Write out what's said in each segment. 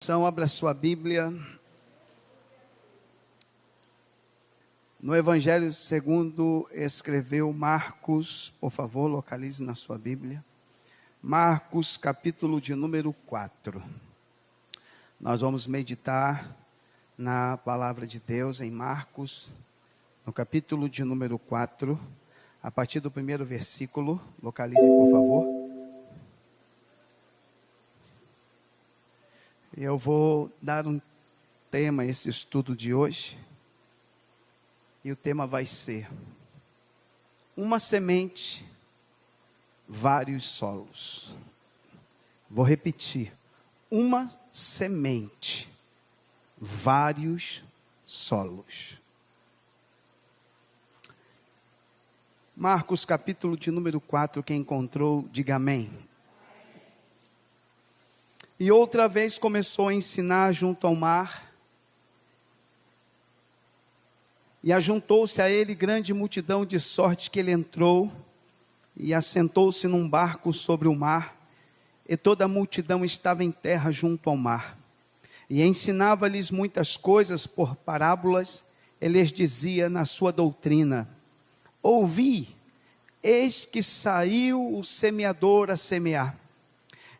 Abra sua Bíblia no Evangelho segundo escreveu Marcos. Por favor, localize na sua Bíblia. Marcos, capítulo de número 4. Nós vamos meditar na palavra de Deus em Marcos, no capítulo de número 4, a partir do primeiro versículo. Localize, por favor. Eu vou dar um tema a esse estudo de hoje. E o tema vai ser: uma semente, vários solos. Vou repetir: uma semente, vários solos. Marcos, capítulo de número 4, quem encontrou, diga amém. E outra vez começou a ensinar junto ao mar. E ajuntou-se a ele grande multidão, de sorte que ele entrou e assentou-se num barco sobre o mar. E toda a multidão estava em terra junto ao mar. E ensinava-lhes muitas coisas por parábolas. Ele lhes dizia na sua doutrina: ouvi, eis que saiu o semeador a semear.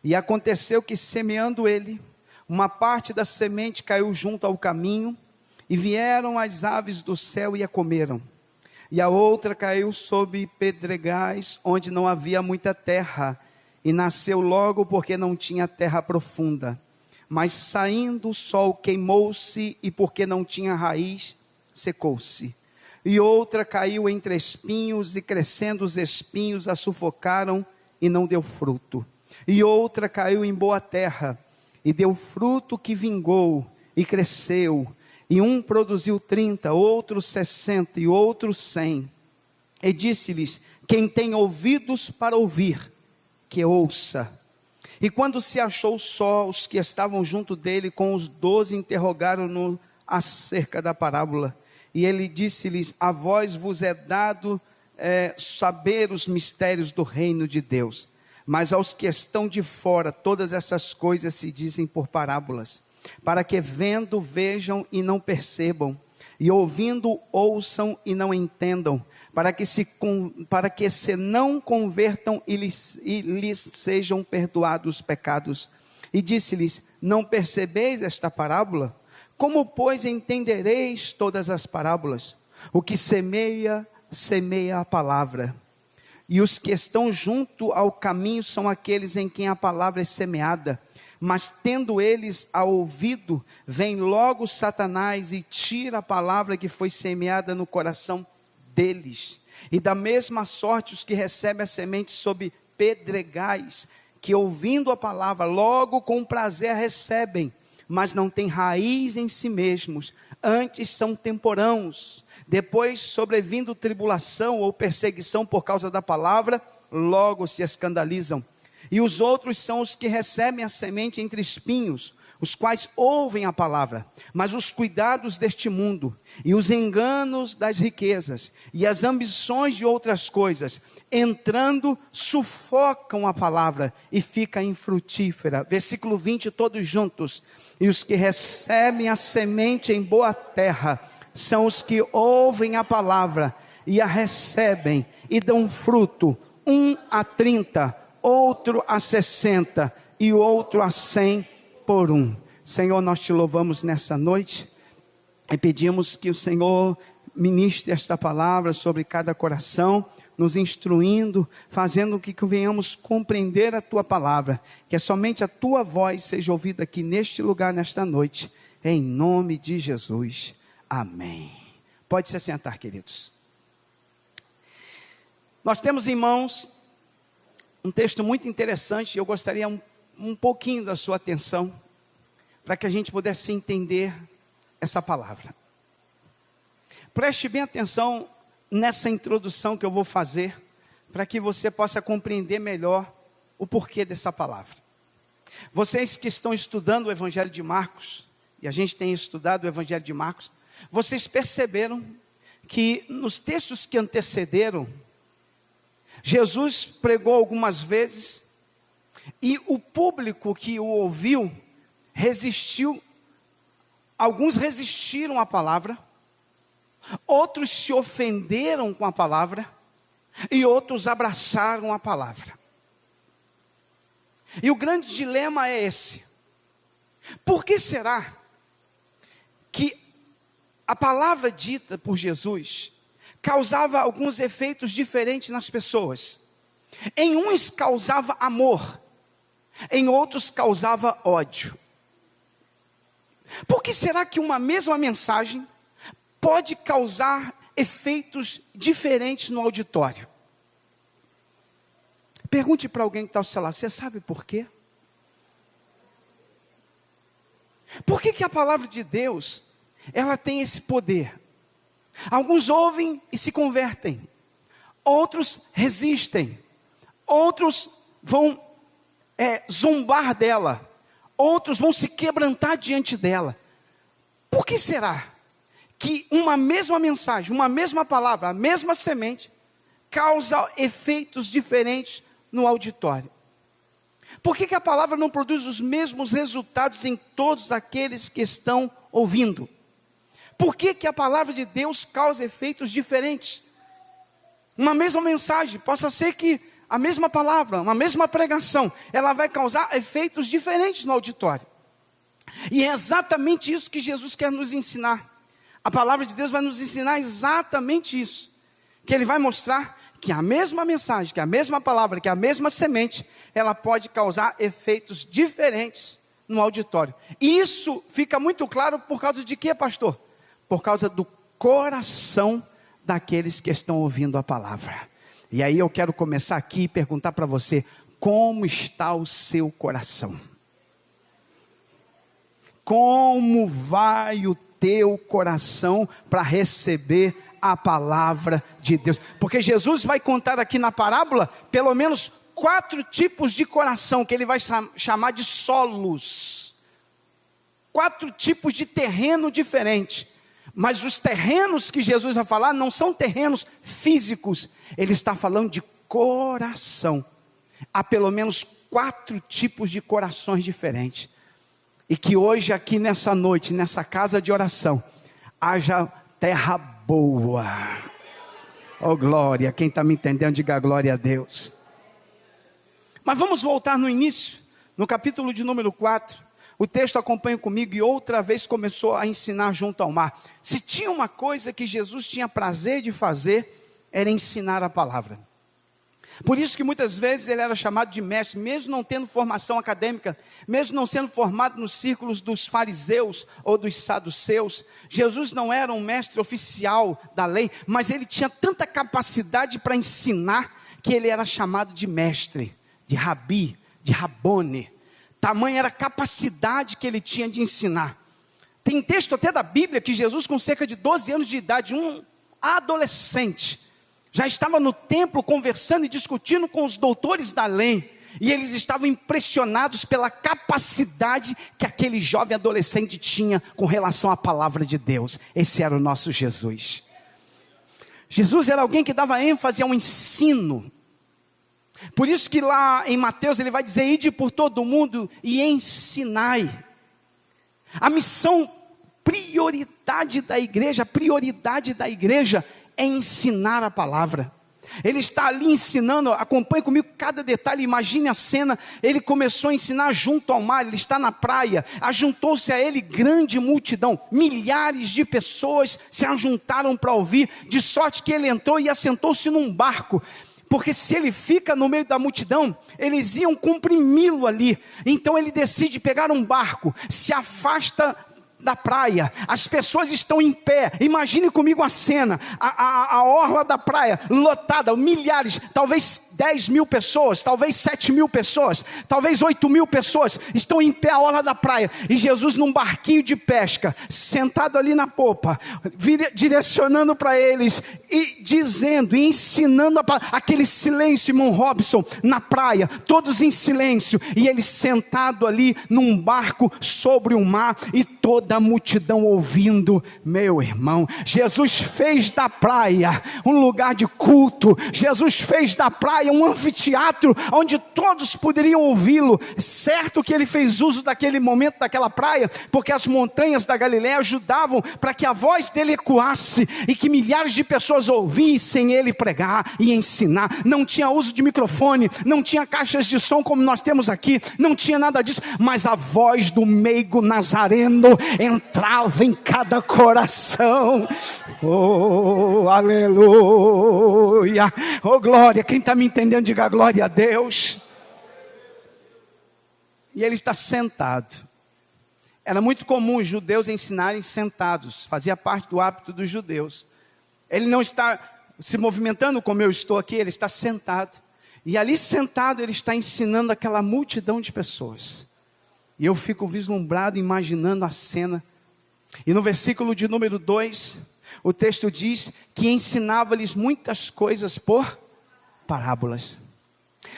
E aconteceu que, semeando ele, uma parte da semente caiu junto ao caminho, e vieram as aves do céu e a comeram. E a outra caiu sob pedregais, onde não havia muita terra, e nasceu logo porque não tinha terra profunda. Mas saindo o sol queimou-se, e porque não tinha raiz, secou-se. E outra caiu entre espinhos, e crescendo os espinhos a sufocaram, e não deu fruto. E outra caiu em boa terra, e deu fruto que vingou, e cresceu. E um produziu 30, outro 60, e outro 100. E disse-lhes: quem tem ouvidos para ouvir, que ouça. E quando se achou só, os que estavam junto dele com os 12 interrogaram-no acerca da parábola. E ele disse-lhes: a vós vos é dado saber os mistérios do reino de Deus. Mas aos que estão de fora, todas essas coisas se dizem por parábolas, para que vendo, vejam e não percebam, e ouvindo, ouçam e não entendam, para que se não convertam e lhes sejam perdoados os pecados. E disse-lhes: não percebeis esta parábola? Como, pois, entendereis todas as parábolas? O que semeia, semeia a palavra. E os que estão junto ao caminho são aqueles em quem a palavra é semeada. Mas tendo eles a ouvido, vem logo Satanás e tira a palavra que foi semeada no coração deles. E da mesma sorte os que recebem a semente sob pedregais, que ouvindo a palavra, logo com prazer a recebem, mas não têm raiz em si mesmos, antes são temporãos. Depois, sobrevindo tribulação ou perseguição por causa da palavra, logo se escandalizam. E os outros são os que recebem a semente entre espinhos, os quais ouvem a palavra, mas os cuidados deste mundo, e os enganos das riquezas, e as ambições de outras coisas, entrando, sufocam a palavra, e fica infrutífera. Versículo 20, todos juntos. E os que recebem a semente em boa terra, são os que ouvem a palavra, e a recebem, e dão fruto, um a 30, outro a 60, e outro a 100 por um. Senhor, nós te louvamos nessa noite, e pedimos que o Senhor ministre esta palavra sobre cada coração, nos instruindo, fazendo que venhamos compreender a tua palavra, que somente a tua voz seja ouvida aqui neste lugar, nesta noite, em nome de Jesus. Amém. Pode se sentar, queridos. Nós temos em mãos um texto muito interessante. Eu gostaria um pouquinho da sua atenção, para que a gente pudesse entender essa palavra. Preste bem atenção nessa introdução que eu vou fazer, para que você possa compreender melhor o porquê dessa palavra. Vocês que estão estudando o Evangelho de Marcos, e a gente tem estudado o Evangelho de Marcos, vocês perceberam que nos textos que antecederam, Jesus pregou algumas vezes, e o público que o ouviu alguns resistiram à palavra, outros se ofenderam com a palavra, e outros abraçaram a palavra. E o grande dilema é esse: por que será que a palavra dita por Jesus causava alguns efeitos diferentes nas pessoas? Em uns causava amor, em outros causava ódio. Por que será que uma mesma mensagem pode causar efeitos diferentes no auditório? Pergunte para alguém que está ao seu lado: você sabe por quê? Por que a palavra de Deus, ela tem esse poder? Alguns ouvem e se convertem, outros resistem, outros vão zombar dela, outros vão se quebrantar diante dela. Por que será que uma mesma mensagem, uma mesma palavra, a mesma semente, causa efeitos diferentes no auditório? Por que a palavra não produz os mesmos resultados em todos aqueles que estão ouvindo? Por que a palavra de Deus causa efeitos diferentes? Uma mesma mensagem, possa ser que a mesma palavra, uma mesma pregação, ela vai causar efeitos diferentes no auditório. E é exatamente isso que Jesus quer nos ensinar. A palavra de Deus vai nos ensinar exatamente isso. Que Ele vai mostrar que a mesma mensagem, que a mesma palavra, que a mesma semente, ela pode causar efeitos diferentes no auditório. E isso fica muito claro por causa de quê, pastor? Por causa do coração daqueles que estão ouvindo a palavra. E aí eu quero começar aqui e perguntar para você: como está o seu coração? Como vai o teu coração para receber a palavra de Deus? Porque Jesus vai contar aqui na parábola pelo menos 4 tipos de coração, que Ele vai chamar de solos. 4 tipos de terreno diferente. Mas os terrenos que Jesus vai falar não são terrenos físicos. Ele está falando de coração. Há pelo menos 4 tipos de corações diferentes. E que hoje aqui nessa noite, nessa casa de oração, haja terra boa. Oh glória, quem está me entendendo, diga glória a Deus. Mas vamos voltar no início, no capítulo de número 4. O texto acompanha comigo e outra vez começou a ensinar junto ao mar. Se tinha uma coisa que Jesus tinha prazer de fazer, era ensinar a palavra. Por isso que muitas vezes ele era chamado de mestre, mesmo não tendo formação acadêmica, mesmo não sendo formado nos círculos dos fariseus ou dos saduceus. Jesus não era um mestre oficial da lei, mas ele tinha tanta capacidade para ensinar, que ele era chamado de mestre, de rabi, de rabone. Tamanha era a capacidade que ele tinha de ensinar. Tem texto até da Bíblia que Jesus, com cerca de 12 anos de idade, um adolescente, já estava no templo conversando e discutindo com os doutores da lei. E eles estavam impressionados pela capacidade que aquele jovem adolescente tinha com relação à palavra de Deus. Esse era o nosso Jesus. Jesus era alguém que dava ênfase ao ensino. Por isso que lá em Mateus ele vai dizer: ide por todo o mundo e ensinai. A missão, prioridade da igreja é ensinar a palavra. Ele está ali ensinando, acompanhe comigo cada detalhe, imagine a cena. Ele começou a ensinar junto ao mar, ele está na praia, ajuntou-se a ele grande multidão, milhares de pessoas se ajuntaram para ouvir, de sorte que ele entrou e assentou-se num barco. Porque se ele fica no meio da multidão, eles iam comprimi-lo ali. Então ele decide pegar um barco, se afasta da praia, as pessoas estão em pé. Imagine comigo a cena, a orla da praia lotada, milhares, talvez 10 mil pessoas, talvez 7 mil pessoas, talvez 8 mil pessoas, estão em pé à orla da praia, e Jesus num barquinho de pesca, sentado ali na popa, direcionando para eles, e dizendo, e ensinando aquele silêncio, irmão Robson, na praia, todos em silêncio, e ele sentado ali num barco sobre o mar, e toda toda a multidão ouvindo. Meu irmão, Jesus fez da praia um lugar de culto. Jesus fez da praia um anfiteatro onde todos poderiam ouvi-lo. Certo que ele fez uso daquele momento, daquela praia, porque as montanhas da Galileia ajudavam para que a voz dele ecoasse e que milhares de pessoas ouvissem ele pregar e ensinar. Não tinha uso de microfone, não tinha caixas de som como nós temos aqui, não tinha nada disso, mas a voz do meigo nazareno entrava em cada coração. Oh, aleluia, oh glória. Quem está me entendendo, diga glória a Deus. E ele está sentado. Era muito comum os judeus ensinarem sentados, fazia parte do hábito dos judeus. Ele não está se movimentando como eu estou aqui, ele está sentado. E ali sentado ele está ensinando aquela multidão de pessoas. E eu fico vislumbrado, imaginando a cena. E no versículo de número 2, o texto diz que ensinava-lhes muitas coisas por parábolas.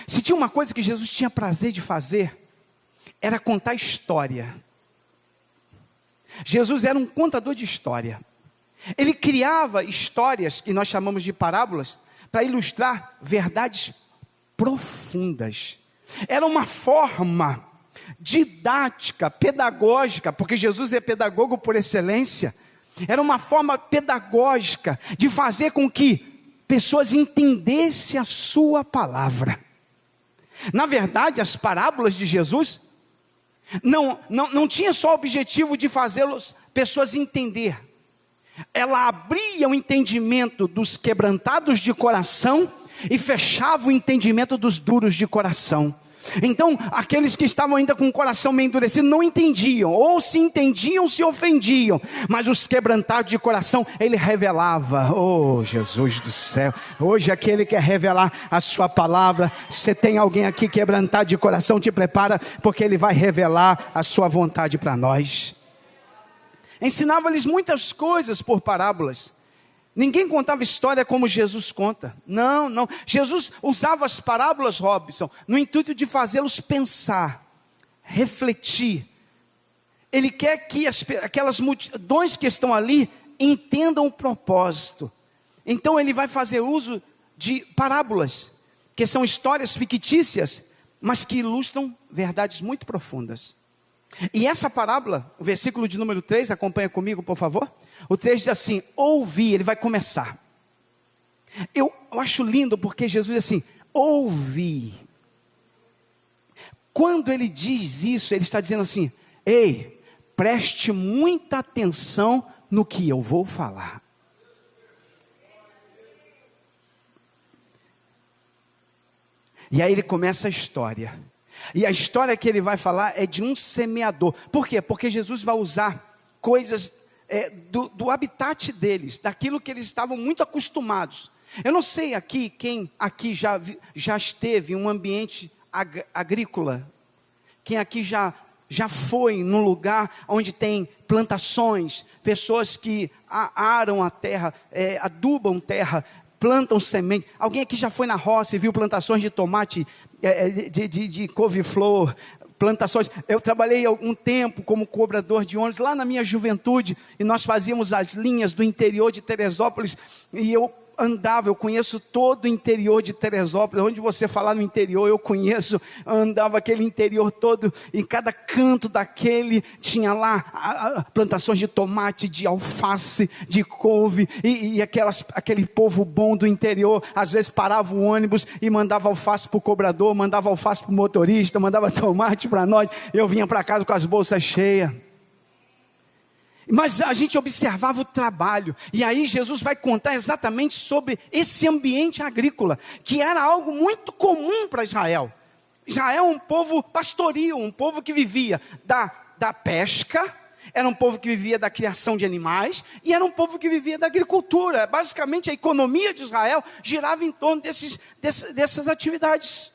Se tinha uma coisa que Jesus tinha prazer de fazer, era contar história. Jesus era um contador de história. Ele criava histórias, que nós chamamos de parábolas, para ilustrar verdades profundas. Era uma forma didática, pedagógica, porque Jesus é pedagogo por excelência. Era uma forma pedagógica de fazer com que pessoas entendessem a sua palavra. Na verdade, as parábolas de Jesus não tinha só o objetivo de fazê-los pessoas entender. Ela abria o entendimento dos quebrantados de coração e fechava o entendimento dos duros de coração. Então, aqueles que estavam ainda com o coração meio endurecido não entendiam, ou se entendiam, se ofendiam. Mas os quebrantados de coração, ele revelava. Oh, Jesus do céu, hoje aquele quer revelar a sua palavra. Se tem alguém aqui quebrantado de coração, te prepara, porque ele vai revelar a sua vontade para nós. Ensinava-lhes muitas coisas por parábolas. Ninguém contava história como Jesus conta. Não. Jesus usava as parábolas, Robson, no intuito de fazê-los pensar, refletir. Ele quer que aquelas multidões que estão ali entendam o propósito. Então ele vai fazer uso de parábolas, que são histórias fictícias, mas que ilustram verdades muito profundas. E essa parábola, o versículo de número 3, acompanha comigo, por favor. O 3 diz assim: ouvi, ele vai começar. Eu acho lindo porque Jesus diz assim: ouvi. Quando ele diz isso, ele está dizendo assim: ei, preste muita atenção no que eu vou falar. E aí ele começa a história. E a história que ele vai falar é de um semeador. Por quê? Porque Jesus vai usar coisas do habitat deles, daquilo que eles estavam muito acostumados. Eu não sei aqui, quem aqui já esteve em um ambiente agrícola. Quem aqui já foi num lugar onde tem plantações, pessoas que aram a terra, adubam terra, plantam semente. Alguém aqui já foi na roça e viu plantações de tomate, de couve-flor, plantações. Eu trabalhei algum tempo como cobrador de ônibus lá na minha juventude, e nós fazíamos as linhas do interior de Teresópolis, e eu conheço todo o interior de Teresópolis. Onde você falar no interior, eu conheço. Andava aquele interior todo, em cada canto daquele tinha lá plantações de tomate, de alface, de couve, e aquele povo bom do interior, às vezes parava o ônibus e mandava alface para o cobrador, mandava alface para o motorista, mandava tomate para nós. Eu vinha para casa com as bolsas cheias. Mas a gente observava o trabalho, e aí Jesus vai contar exatamente sobre esse ambiente agrícola, que era algo muito comum para Israel. Israel é um povo pastoril, um povo que vivia da pesca, era um povo que vivia da criação de animais, e era um povo que vivia da agricultura. Basicamente a economia de Israel girava em torno dessas atividades.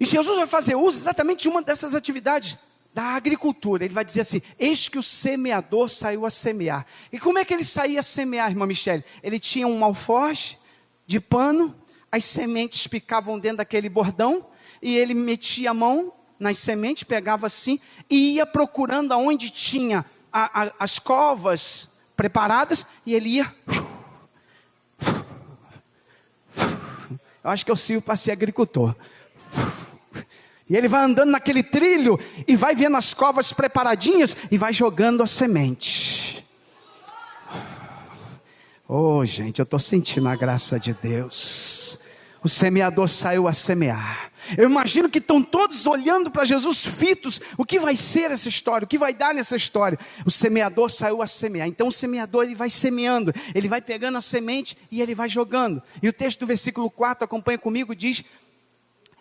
E Jesus vai fazer uso exatamente de uma dessas atividades, da agricultura. Ele vai dizer assim: eis que o semeador saiu a semear. E como é que ele saía a semear, irmã Michele? Ele tinha um alforje de pano, as sementes picavam dentro daquele bordão, e ele metia a mão nas sementes, pegava assim e ia procurando aonde tinha as covas preparadas, e ele ia. Eu acho que eu sirvo para ser agricultor. E ele vai andando naquele trilho e vai vendo as covas preparadinhas e vai jogando a semente. Oh, gente, eu estou sentindo a graça de Deus. O semeador saiu a semear. Eu imagino que estão todos olhando para Jesus fitos. O que vai ser essa história? O que vai dar nessa história? O semeador saiu a semear. Então o semeador, ele vai semeando. Ele vai pegando a semente e ele vai jogando. E o texto do versículo 4, acompanha comigo, diz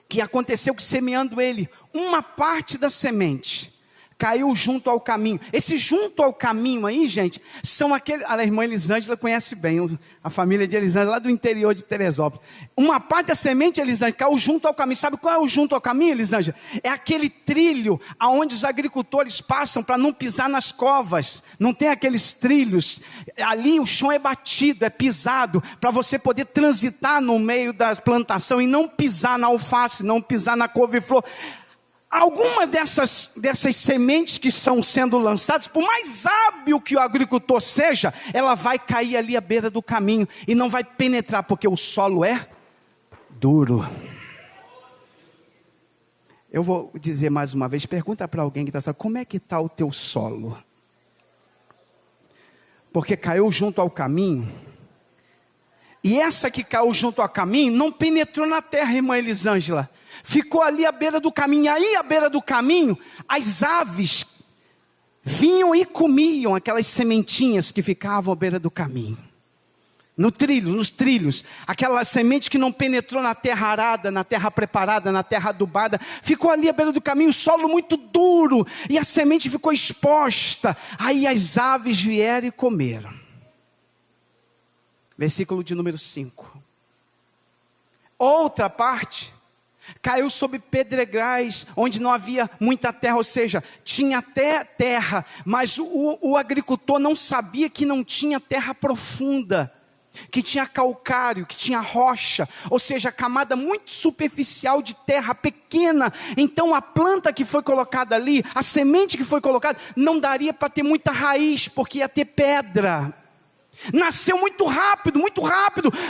que aconteceu que, semeando ele, uma parte da semente caiu junto ao caminho. Esse junto ao caminho aí, gente, são aqueles... A irmã Elisângela conhece bem a família de Elisângela, lá do interior de Teresópolis. Uma parte da semente, Elisângela, caiu junto ao caminho. Sabe qual é o junto ao caminho, Elisângela? É aquele trilho aonde os agricultores passam para não pisar nas covas. Não tem aqueles trilhos. Ali o chão é batido, é pisado, para você poder transitar no meio da plantação e não pisar na alface, não pisar na couve-flor. Alguma dessas sementes que estão sendo lançadas, por mais hábil que o agricultor seja, ela vai cair ali à beira do caminho e não vai penetrar, porque o solo é duro. Eu vou dizer mais uma vez, pergunta para alguém que está sabendo, como é que está o teu solo? Porque caiu junto ao caminho, e essa que caiu junto ao caminho, não penetrou na terra, irmã Elisângela. Ficou ali à beira do caminho. E aí à beira do caminho, as aves vinham e comiam aquelas sementinhas que ficavam à beira do caminho. No trilho, nos trilhos, aquela semente que não penetrou na terra arada, na terra preparada, na terra adubada, ficou ali à beira do caminho, solo muito duro, e a semente ficou exposta. Aí as aves vieram e comeram. Versículo de número 5. Outra parte caiu sobre pedregais, onde não havia muita terra, ou seja, tinha até terra, mas o agricultor não sabia que não tinha terra profunda, que tinha calcário, que tinha rocha, ou seja, camada muito superficial de terra pequena. Então a planta que foi colocada ali, a semente que foi colocada, não daria para ter muita raiz, porque ia ter pedra. Nasceu muito rápido,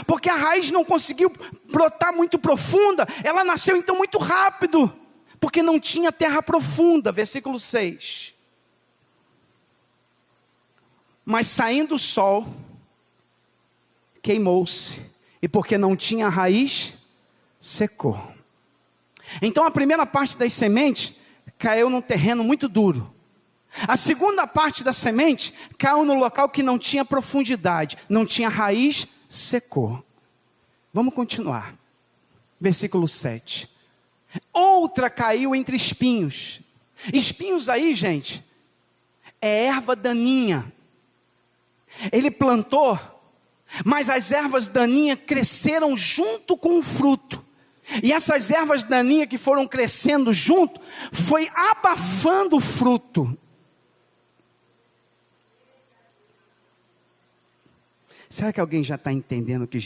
porque a raiz não conseguiu brotar muito profunda. Ela nasceu então muito rápido, porque não tinha terra profunda. Versículo 6. Mas saindo o sol, queimou-se, e porque não tinha raiz, secou. Então a primeira parte das sementes caiu num terreno muito duro. A segunda parte da semente caiu no local que não tinha profundidade, não tinha raiz, secou. Vamos continuar. Versículo 7. Outra caiu entre espinhos. Espinhos aí, gente, é erva daninha. Ele plantou, mas as ervas daninhas cresceram junto com o fruto. E essas ervas daninhas que foram crescendo junto, foi abafando o fruto. Será que alguém já está entendendo que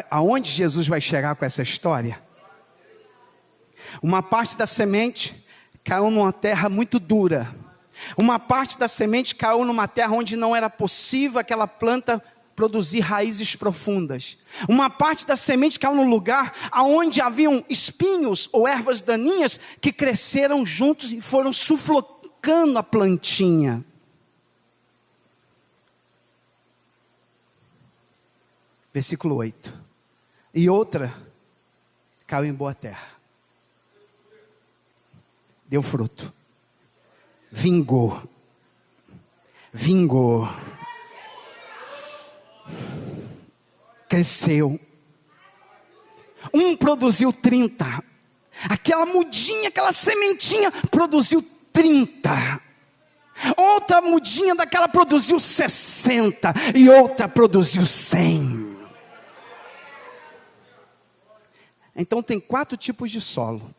aonde Jesus vai chegar com essa história? Uma parte da semente caiu numa terra muito dura. Uma parte da semente caiu numa terra onde não era possível aquela planta produzir raízes profundas. Uma parte da semente caiu num lugar onde haviam espinhos ou ervas daninhas que cresceram juntos e foram sufocando a plantinha. Versículo 8. E outra caiu em boa terra. Deu fruto. Vingou. Cresceu. Um produziu 30. Aquela mudinha, aquela sementinha produziu 30. Outra mudinha daquela produziu 60. E outra produziu 100. Então tem 4 tipos de solo.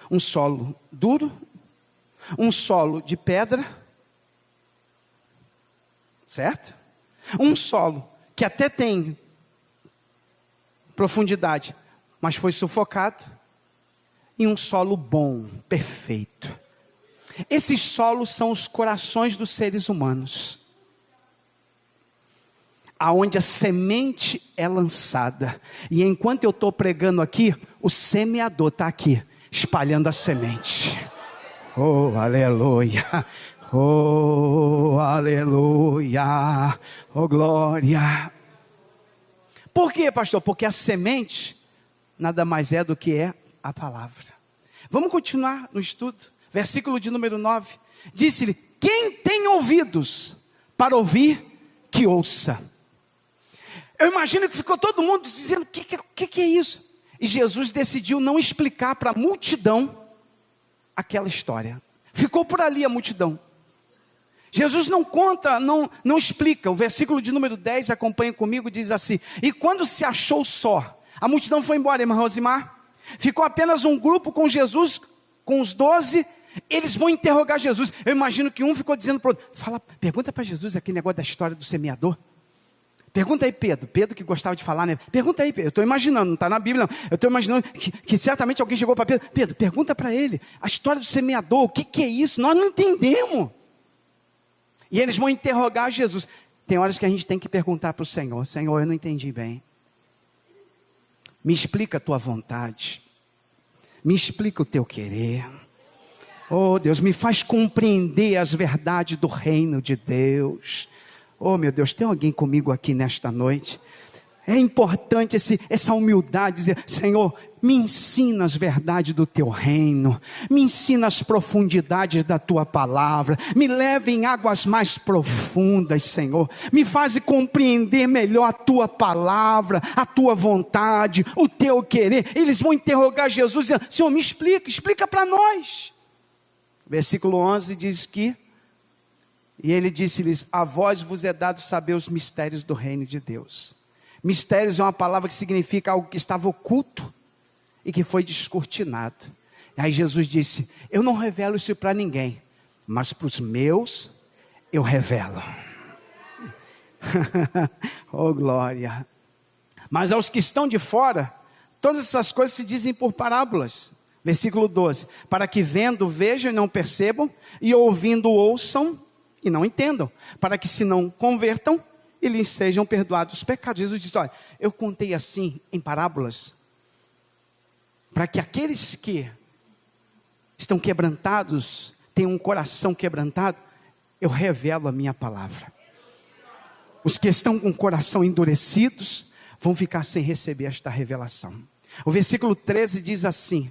Um solo duro, um solo de pedra, certo? Um solo que até tem profundidade, mas foi sufocado. em um solo bom, perfeito. Esses solos são os corações dos seres humanos, aonde a semente é lançada. E enquanto eu estou pregando aqui, o semeador está aqui, espalhando a semente. Oh, aleluia! Oh, aleluia! Oh, glória! Por quê, pastor? Porque a semente nada mais é do que é a palavra. Vamos continuar no estudo. Versículo de número 9. Disse-lhe: quem tem ouvidos para ouvir, que ouça. Eu imagino que ficou todo mundo dizendo: o que é isso? E Jesus decidiu não explicar para a multidão aquela história. Ficou por ali a multidão. Jesus não conta, não explica. O versículo de número 10, acompanha comigo, diz assim: e quando se achou só, a multidão foi embora, irmã Rosimar. Ficou apenas um grupo com Jesus, com os 12. Eles vão interrogar Jesus. Eu imagino que um ficou dizendo para o outro: pergunta para Jesus aquele negócio da história do semeador. Pergunta aí, Pedro que gostava de falar, né? Pergunta aí, Pedro. Eu estou imaginando, não está na Bíblia não. Eu estou imaginando que certamente alguém chegou para Pedro, pergunta para ele, a história do semeador, o que é isso? Nós não entendemos. E eles vão interrogar Jesus. Tem horas que a gente tem que perguntar para o Senhor: Senhor, eu não entendi bem. Me explica a tua vontade. Me explica o teu querer. Oh Deus, me faz compreender as verdades do reino de Deus. Oh meu Deus, tem alguém comigo aqui nesta noite? É importante essa humildade, dizer: Senhor, me ensina as verdades do teu reino, me ensina as profundidades da tua palavra, me leve em águas mais profundas, Senhor, me faz compreender melhor a tua palavra, a tua vontade, o teu querer. Eles vão interrogar Jesus, dizendo: Senhor, me explica para nós. Versículo 11 diz que: e ele disse-lhes: a vós vos é dado saber os mistérios do reino de Deus. Mistérios é uma palavra que significa algo que estava oculto e que foi descortinado. Aí Jesus disse: eu não revelo isso para ninguém, mas para os meus eu revelo. Oh glória! Mas aos que estão de fora, todas essas coisas se dizem por parábolas. Versículo 12: para que vendo vejam e não percebam, e ouvindo ouçam e não entendam, para que se não convertam e lhes sejam perdoados os pecados. Jesus diz: olha, eu contei assim em parábolas, para que aqueles que estão quebrantados, têm um coração quebrantado, eu revelo a minha palavra. Os que estão com o coração endurecidos, vão ficar sem receber esta revelação. O versículo 13 diz assim: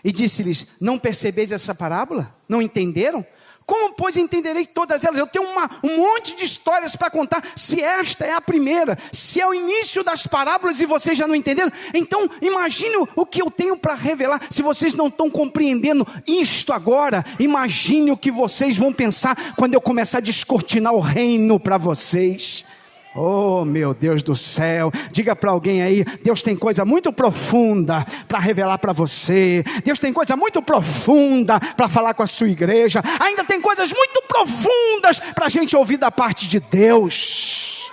e disse-lhes: não percebeis essa parábola? Não entenderam? Como, pois, entenderei todas elas? Eu tenho um monte de histórias para contar. Se esta é a primeira, se é o início das parábolas e vocês já não entenderam, então imagine o que eu tenho para revelar. Se vocês não estão compreendendo isto agora, imagine o que vocês vão pensar quando eu começar a descortinar o reino para vocês. Oh meu Deus do céu, diga para alguém aí: Deus tem coisa muito profunda para revelar para você. Deus tem coisa muito profunda para falar com a sua igreja. Ainda tem coisas muito profundas para a gente ouvir da parte de Deus.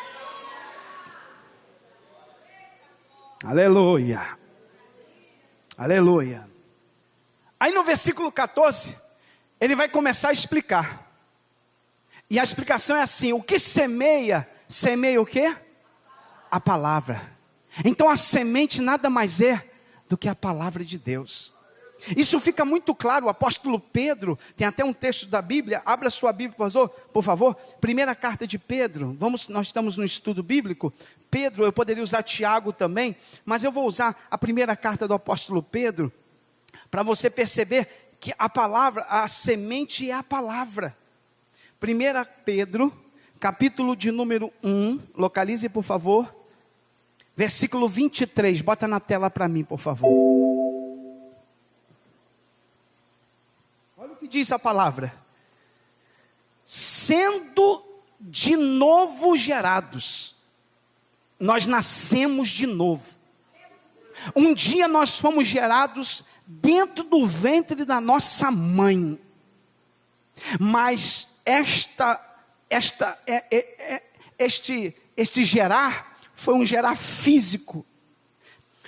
Aleluia, aleluia. Aí no versículo 14, ele vai começar a explicar. E a explicação é assim: o que semeia o quê? A palavra. Então a semente nada mais é do que a palavra de Deus. Isso fica muito claro. O apóstolo Pedro, tem até um texto da Bíblia, abra sua Bíblia por favor, primeira carta de Pedro. Nós estamos no estudo bíblico. Pedro, eu poderia usar Tiago também, mas eu vou usar a primeira carta do apóstolo Pedro, para você perceber que a palavra, a semente é a palavra. 1 Pedro, capítulo de número 1, localize por favor, versículo 23, bota na tela para mim por favor. Olha o que diz a palavra: sendo de novo gerados, nós nascemos de novo. Um dia nós fomos gerados dentro do ventre da nossa mãe, mas este gerar foi um gerar físico.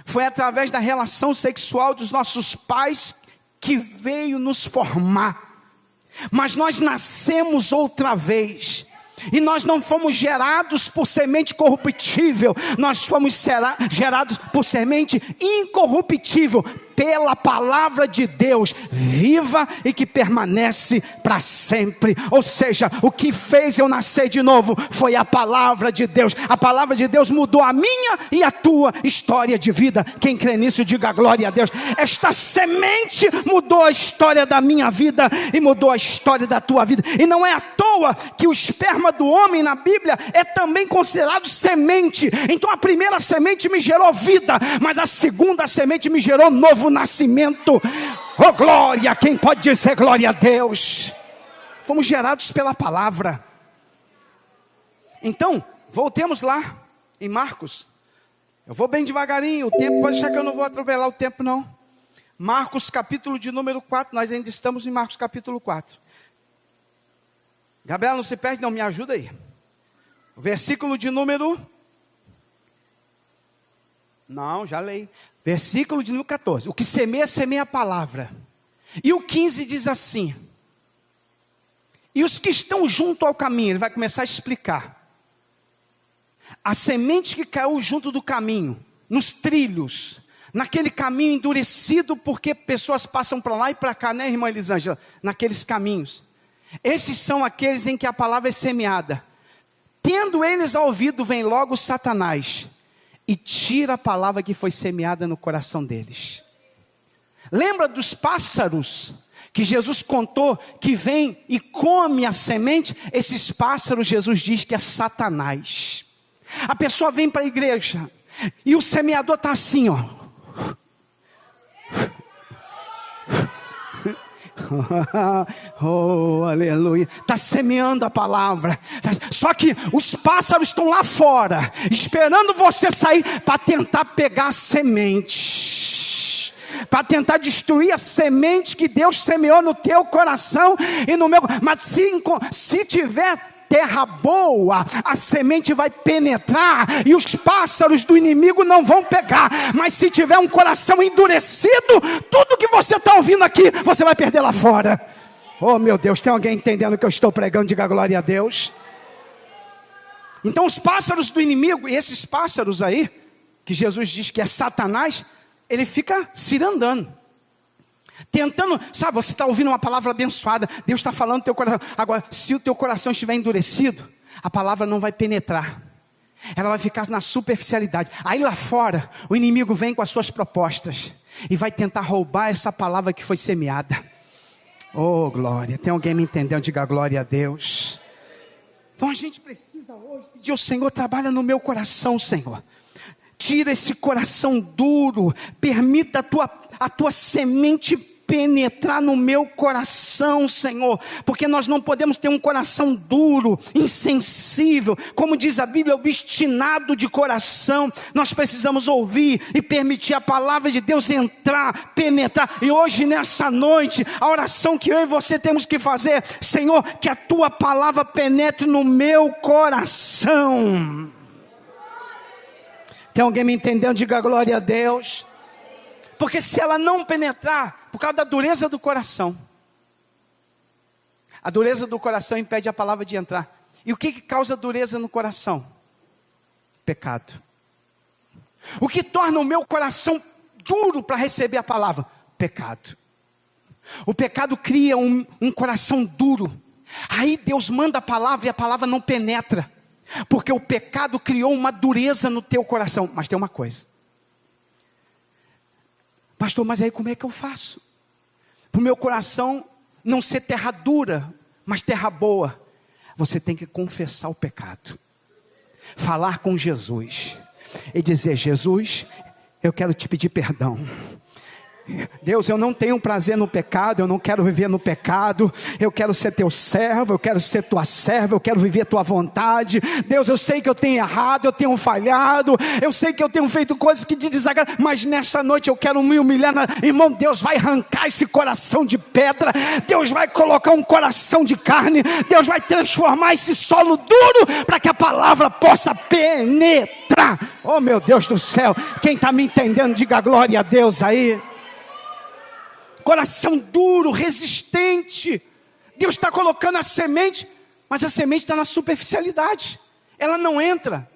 Foi através da relação sexual dos nossos pais que veio nos formar. Mas nós nascemos outra vez. E nós não fomos gerados por semente corruptível. Nós fomos gerados por semente incorruptível, pela palavra de Deus, viva e que permanece para sempre. Ou seja, o que fez eu nascer de novo foi a palavra de Deus. A palavra de Deus mudou a minha e a tua história de vida. Quem crê nisso, diga glória a Deus. Esta semente mudou a história da minha vida e mudou a história da tua vida. E não é à toa que o esperma do homem na Bíblia é também considerado semente. Então a primeira semente me gerou vida, mas a segunda semente me gerou novo nascimento. Oh glória, quem pode dizer glória a Deus? Fomos gerados pela palavra. Então, voltemos lá em Marcos. Eu vou bem devagarinho, o tempo, pode achar que eu não vou atropelar o tempo não. Marcos capítulo de número 4, nós ainda estamos em Marcos capítulo 4. Gabriela, não se perde não, me ajuda aí. O versículo de número... Não, já leio. Versículo de número 14. O que semeia, semeia a palavra. E o 15 diz assim: e os que estão junto ao caminho, ele vai começar a explicar. A semente que caiu junto do caminho, nos trilhos, naquele caminho endurecido, porque pessoas passam para lá e para cá, né, irmã Elisângela? Naqueles caminhos. Esses são aqueles em que a palavra é semeada. Tendo eles ouvido, vem logo Satanás e tira a palavra que foi semeada no coração deles. Lembra dos pássaros que Jesus contou, que vem e come a semente? Esses pássaros, Jesus diz que é Satanás. A pessoa vem para a igreja e o semeador está assim, ó. Oh, aleluia. Está semeando a palavra. Só que os pássaros estão lá fora, esperando você sair para tentar pegar a semente, para tentar destruir a semente que Deus semeou no teu coração e no meu. Mas se tiver terra boa, a semente vai penetrar e os pássaros do inimigo não vão pegar. Mas se tiver um coração endurecido, tudo que você está ouvindo aqui, você vai perder lá fora. Oh meu Deus, tem alguém entendendo o que eu estou pregando? Diga glória a Deus. Então os pássaros do inimigo, e esses pássaros aí, que Jesus diz que é Satanás, ele fica cirandando, tentando, sabe, você está ouvindo uma palavra abençoada, Deus está falando no teu coração. Agora, se o teu coração estiver endurecido, a palavra não vai penetrar, ela vai ficar na superficialidade. Aí lá fora, o inimigo vem com as suas propostas e vai tentar roubar essa palavra que foi semeada. Oh glória, tem alguém me entendendo? Diga glória a Deus. Então a gente precisa hoje pedir ao Senhor: trabalha no meu coração, Senhor. Tira esse coração duro, permita a tua semente penetrar no meu coração, Senhor, porque nós não podemos ter um coração duro, insensível, como diz a Bíblia, obstinado de coração. Nós precisamos ouvir e permitir a palavra de Deus entrar, penetrar. E hoje nessa noite, a oração que eu e você temos que fazer: Senhor, que a tua palavra penetre no meu coração. Tem alguém me entendendo? Diga glória a Deus. Porque se ela não penetrar, por causa da dureza do coração, a dureza do coração impede a palavra de entrar. E o que causa dureza no coração? Pecado. O que torna o meu coração duro para receber a palavra? Pecado. O pecado cria um coração duro. Aí Deus manda a palavra e a palavra não penetra, porque o pecado criou uma dureza no teu coração. Mas tem uma coisa: pastor, mas aí como é que eu faço para o meu coração não ser terra dura, mas terra boa? Você tem que confessar o pecado, falar com Jesus e dizer: Jesus, eu quero te pedir perdão. Deus, eu não tenho prazer no pecado, eu não quero viver no pecado, eu quero ser teu servo, eu quero ser tua serva, eu quero viver tua vontade. Deus, eu sei que eu tenho errado, eu tenho falhado, eu sei que eu tenho feito coisas que te desagradam, mas nessa noite eu quero me humilhar. Irmão, Deus vai arrancar esse coração de pedra, Deus vai colocar um coração de carne, Deus vai transformar esse solo duro, para que a palavra possa penetrar. Oh meu Deus do céu, quem está me entendendo, diga glória a Deus aí. Coração duro, resistente. Deus está colocando a semente, mas a semente está na superficialidade, ela não entra.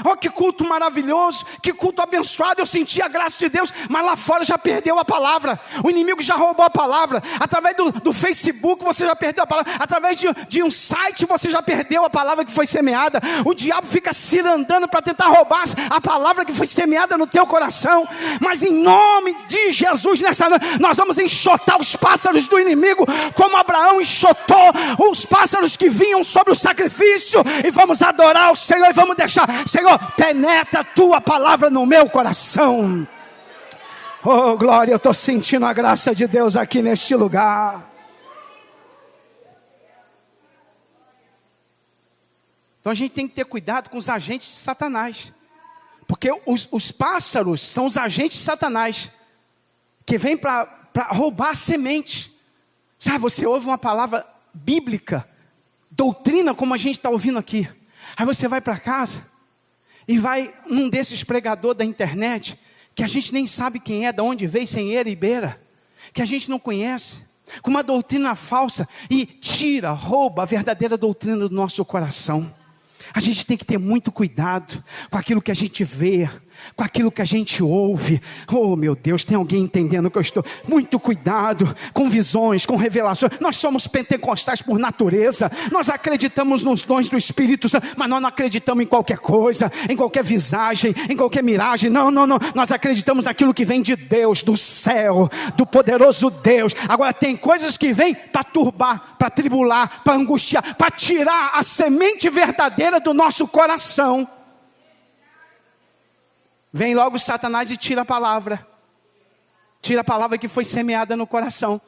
Oh, que culto maravilhoso, que culto abençoado, eu senti a graça de Deus, mas lá fora já perdeu a palavra, o inimigo já roubou a palavra, através do Facebook você já perdeu a palavra, através de um site você já perdeu a palavra que foi semeada. O diabo fica cirandando para tentar roubar a palavra que foi semeada no teu coração, mas em nome de Jesus, nessa noite, nós vamos enxotar os pássaros do inimigo, como Abraão enxotou os pássaros que vinham sobre o sacrifício, e vamos adorar o Senhor, e vamos deixar, Senhor, penetra a tua palavra no meu coração. Oh glória, eu estou sentindo a graça de Deus aqui neste lugar. Então a gente tem que ter cuidado com os agentes de Satanás, porque os pássaros são os agentes de Satanás, que vêm para roubar a semente. Sabe, você ouve uma palavra bíblica, doutrina, como a gente está ouvindo aqui, aí você vai para casa e vai num desses pregadores da internet, que a gente nem sabe quem é, de onde veio, sem eira e beira, que a gente não conhece, com uma doutrina falsa, e tira, rouba a verdadeira doutrina do nosso coração. A gente tem que ter muito cuidado com aquilo que a gente vê, com aquilo que a gente ouve. Oh meu Deus, tem alguém entendendo o que eu estou? Muito cuidado com visões, com revelações. Nós somos pentecostais por natureza, nós acreditamos nos dons do Espírito Santo, mas nós não acreditamos em qualquer coisa, em qualquer visagem, em qualquer miragem. Não, nós acreditamos naquilo que vem de Deus, do céu, do poderoso Deus. Agora tem coisas que vêm para turbar, para tribular, para angustiar, para tirar a semente verdadeira do nosso coração. Vem logo Satanás e tira a palavra que foi semeada no coração.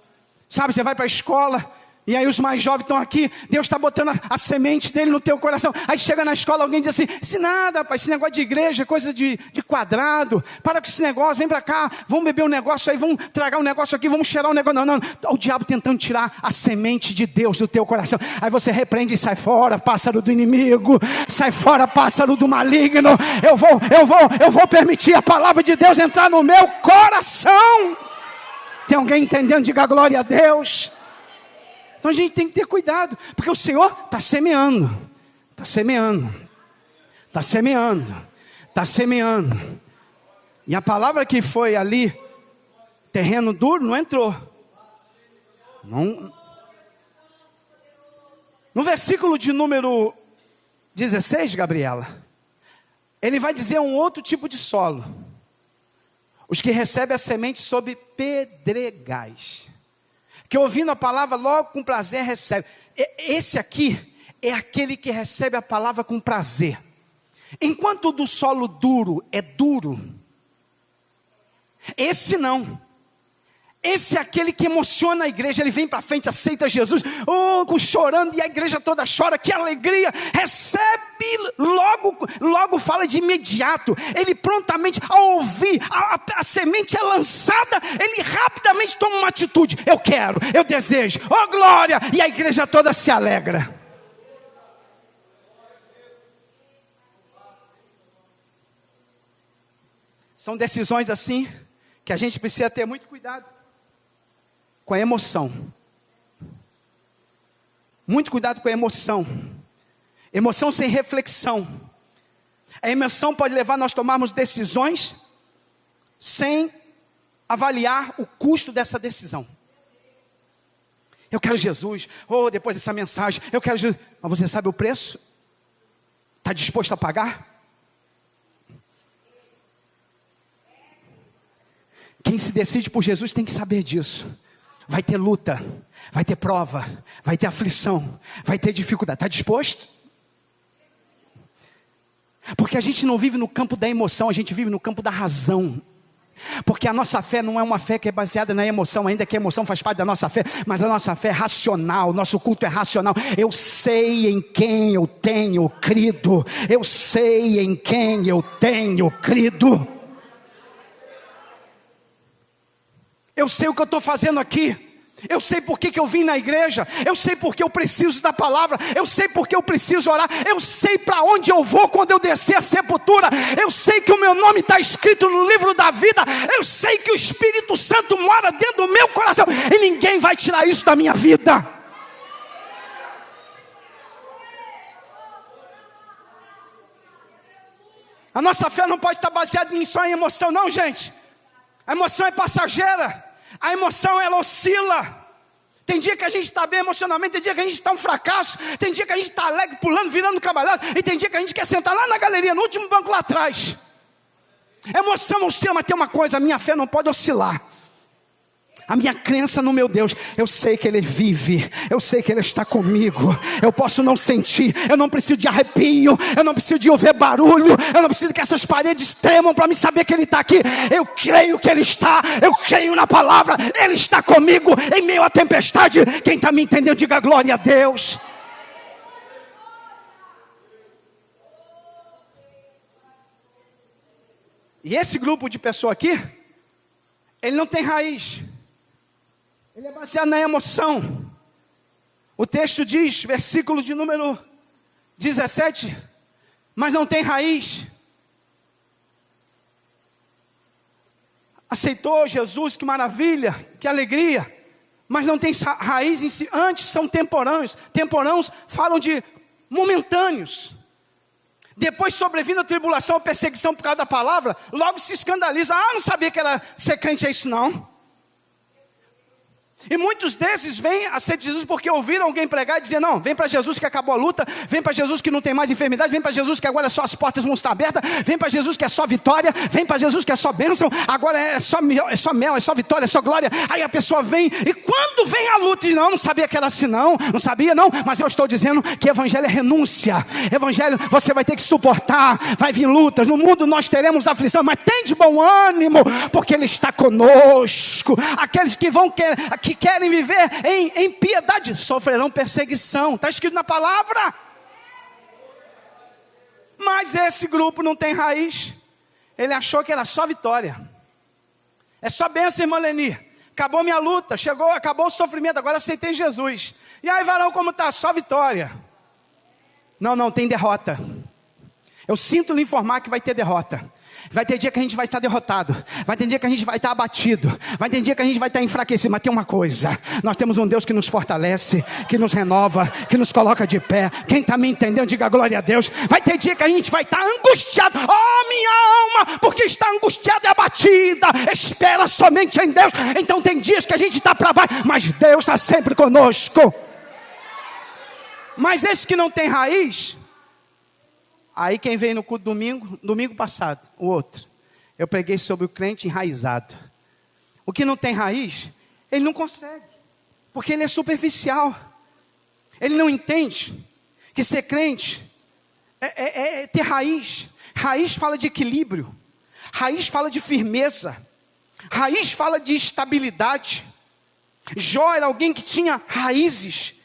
Sabe, você vai para a escola, e aí os mais jovens estão aqui, Deus está botando a semente dele no teu coração. Aí chega na escola, alguém diz assim: isso nada, rapaz, esse negócio de igreja, coisa de quadrado, para com esse negócio, vem para cá, vamos beber um negócio aí, vamos tragar um negócio aqui, vamos cheirar um negócio. Não, o diabo tentando tirar a semente de Deus do teu coração. Aí você repreende e sai fora, pássaro do inimigo, sai fora, pássaro do maligno. Eu vou permitir a palavra de Deus entrar no meu coração. Tem alguém entendendo? Diga glória a Deus. Então a gente tem que ter cuidado, porque o Senhor está semeando, está semeando, está semeando, está semeando. E a palavra que foi ali, terreno duro, não entrou. Não. No versículo de número 16, Gabriela, ele vai dizer um outro tipo de solo. Os que recebem a semente sob pedregais, que ouvindo a palavra logo com prazer recebe. Esse aqui é aquele que recebe a palavra com prazer. Enquanto o do solo duro é duro, esse não. Esse é aquele que emociona a igreja. Ele vem para frente, aceita Jesus, chorando, e a igreja toda chora, que alegria, recebe, logo fala de imediato. Ele prontamente, ao ouvir, a semente é lançada, ele rapidamente toma uma atitude: eu quero, eu desejo, oh glória, e a igreja toda se alegra. São decisões assim, que a gente precisa ter muito cuidado com a emoção. Muito cuidado com a emoção. Emoção sem reflexão. A emoção pode levar a nós tomarmos decisões sem avaliar o custo dessa decisão. Eu quero Jesus. Depois dessa mensagem, eu quero Jesus. Mas você sabe o preço? Está disposto a pagar? Quem se decide por Jesus tem que saber disso. Vai ter luta, vai ter prova, vai ter aflição, vai ter dificuldade. Está disposto? Porque a gente não vive no campo da emoção, a gente vive no campo da razão. Porque a nossa fé não é uma fé que é baseada na emoção, ainda que a emoção faz parte da nossa fé, mas a nossa fé é racional, nosso culto é racional. Eu sei em quem eu tenho crido, eu sei em quem eu tenho crido. Eu sei o que eu estou fazendo aqui. Eu sei por que eu vim na igreja. Eu sei porque eu preciso da palavra. Eu sei porque eu preciso orar. Eu sei para onde eu vou quando eu descer a sepultura. Eu sei que o meu nome está escrito no livro da vida. Eu sei que o Espírito Santo mora dentro do meu coração. E ninguém vai tirar isso da minha vida. A nossa fé não pode estar baseada só em emoção, não, gente. A emoção é passageira. A emoção, ela oscila. Tem dia que a gente está bem emocionalmente, tem dia que a gente está um fracasso, tem dia que a gente está alegre, pulando, virando cabalhado, e tem dia que a gente quer sentar lá na galeria, no último banco lá atrás. A emoção oscila, mas tem uma coisa, a minha fé não pode oscilar. A minha crença no meu Deus, eu sei que Ele vive, eu sei que Ele está comigo. Eu posso não sentir, eu não preciso de arrepio, eu não preciso de ouvir barulho, eu não preciso que essas paredes tremam para me saber que Ele está aqui. Eu creio que Ele está, eu creio na palavra, Ele está comigo em meio à tempestade. Quem está me entendendo, diga glória a Deus. E esse grupo de pessoas aqui, ele não tem raiz. Ele é baseado na emoção. O texto diz, versículo de número 17, mas não tem raiz. Aceitou Jesus, que maravilha, que alegria, mas não tem raiz em si. Antes são temporâneos. Temporâneos falam de momentâneos. Depois, sobrevindo a tribulação, a perseguição por causa da palavra, logo se escandaliza. Não sabia que era ser crente, é isso não. E muitos desses vêm a ser de Jesus porque ouviram alguém pregar e dizer: não, vem para Jesus que acabou a luta, vem para Jesus que não tem mais enfermidade, vem para Jesus que agora só as portas vão estar abertas, vem para Jesus que é só vitória, vem para Jesus que é só bênção, agora é só mel, é só vitória, é só glória. Aí a pessoa vem, e quando vem a luta, diz: não sabia que era assim não sabia não, mas eu estou dizendo que evangelho é renúncia. Evangelho, você vai ter que suportar, vai vir lutas, no mundo nós teremos aflição, mas tem de bom ânimo, porque Ele está conosco. Aqueles que querem viver em piedade sofrerão perseguição, está escrito na palavra. Mas esse grupo não tem raiz. Ele achou que era só vitória, é só bênção, irmã Leni. Acabou minha luta, acabou o sofrimento, agora aceitei Jesus. E aí, varão, como está? Só vitória. Não, tem derrota. Eu sinto lhe informar que vai ter derrota. Vai ter dia que a gente vai estar derrotado, vai ter dia que a gente vai estar abatido, vai ter dia que a gente vai estar enfraquecido. Mas tem uma coisa: nós temos um Deus que nos fortalece, que nos renova, que nos coloca de pé. Quem está me entendendo, diga glória a Deus. Vai ter dia que a gente vai estar angustiado. Oh, minha alma, porque está angustiada e abatida, espera somente em Deus. Então tem dias que a gente está para baixo, mas Deus está sempre conosco. Mas esse que não tem raiz, aí quem veio no culto domingo passado, o outro, eu preguei sobre o crente enraizado. O que não tem raiz, ele não consegue, porque ele é superficial. Ele não entende que ser crente é ter raiz. Raiz fala de equilíbrio, raiz fala de firmeza, raiz fala de estabilidade. Jó era alguém que tinha raízes.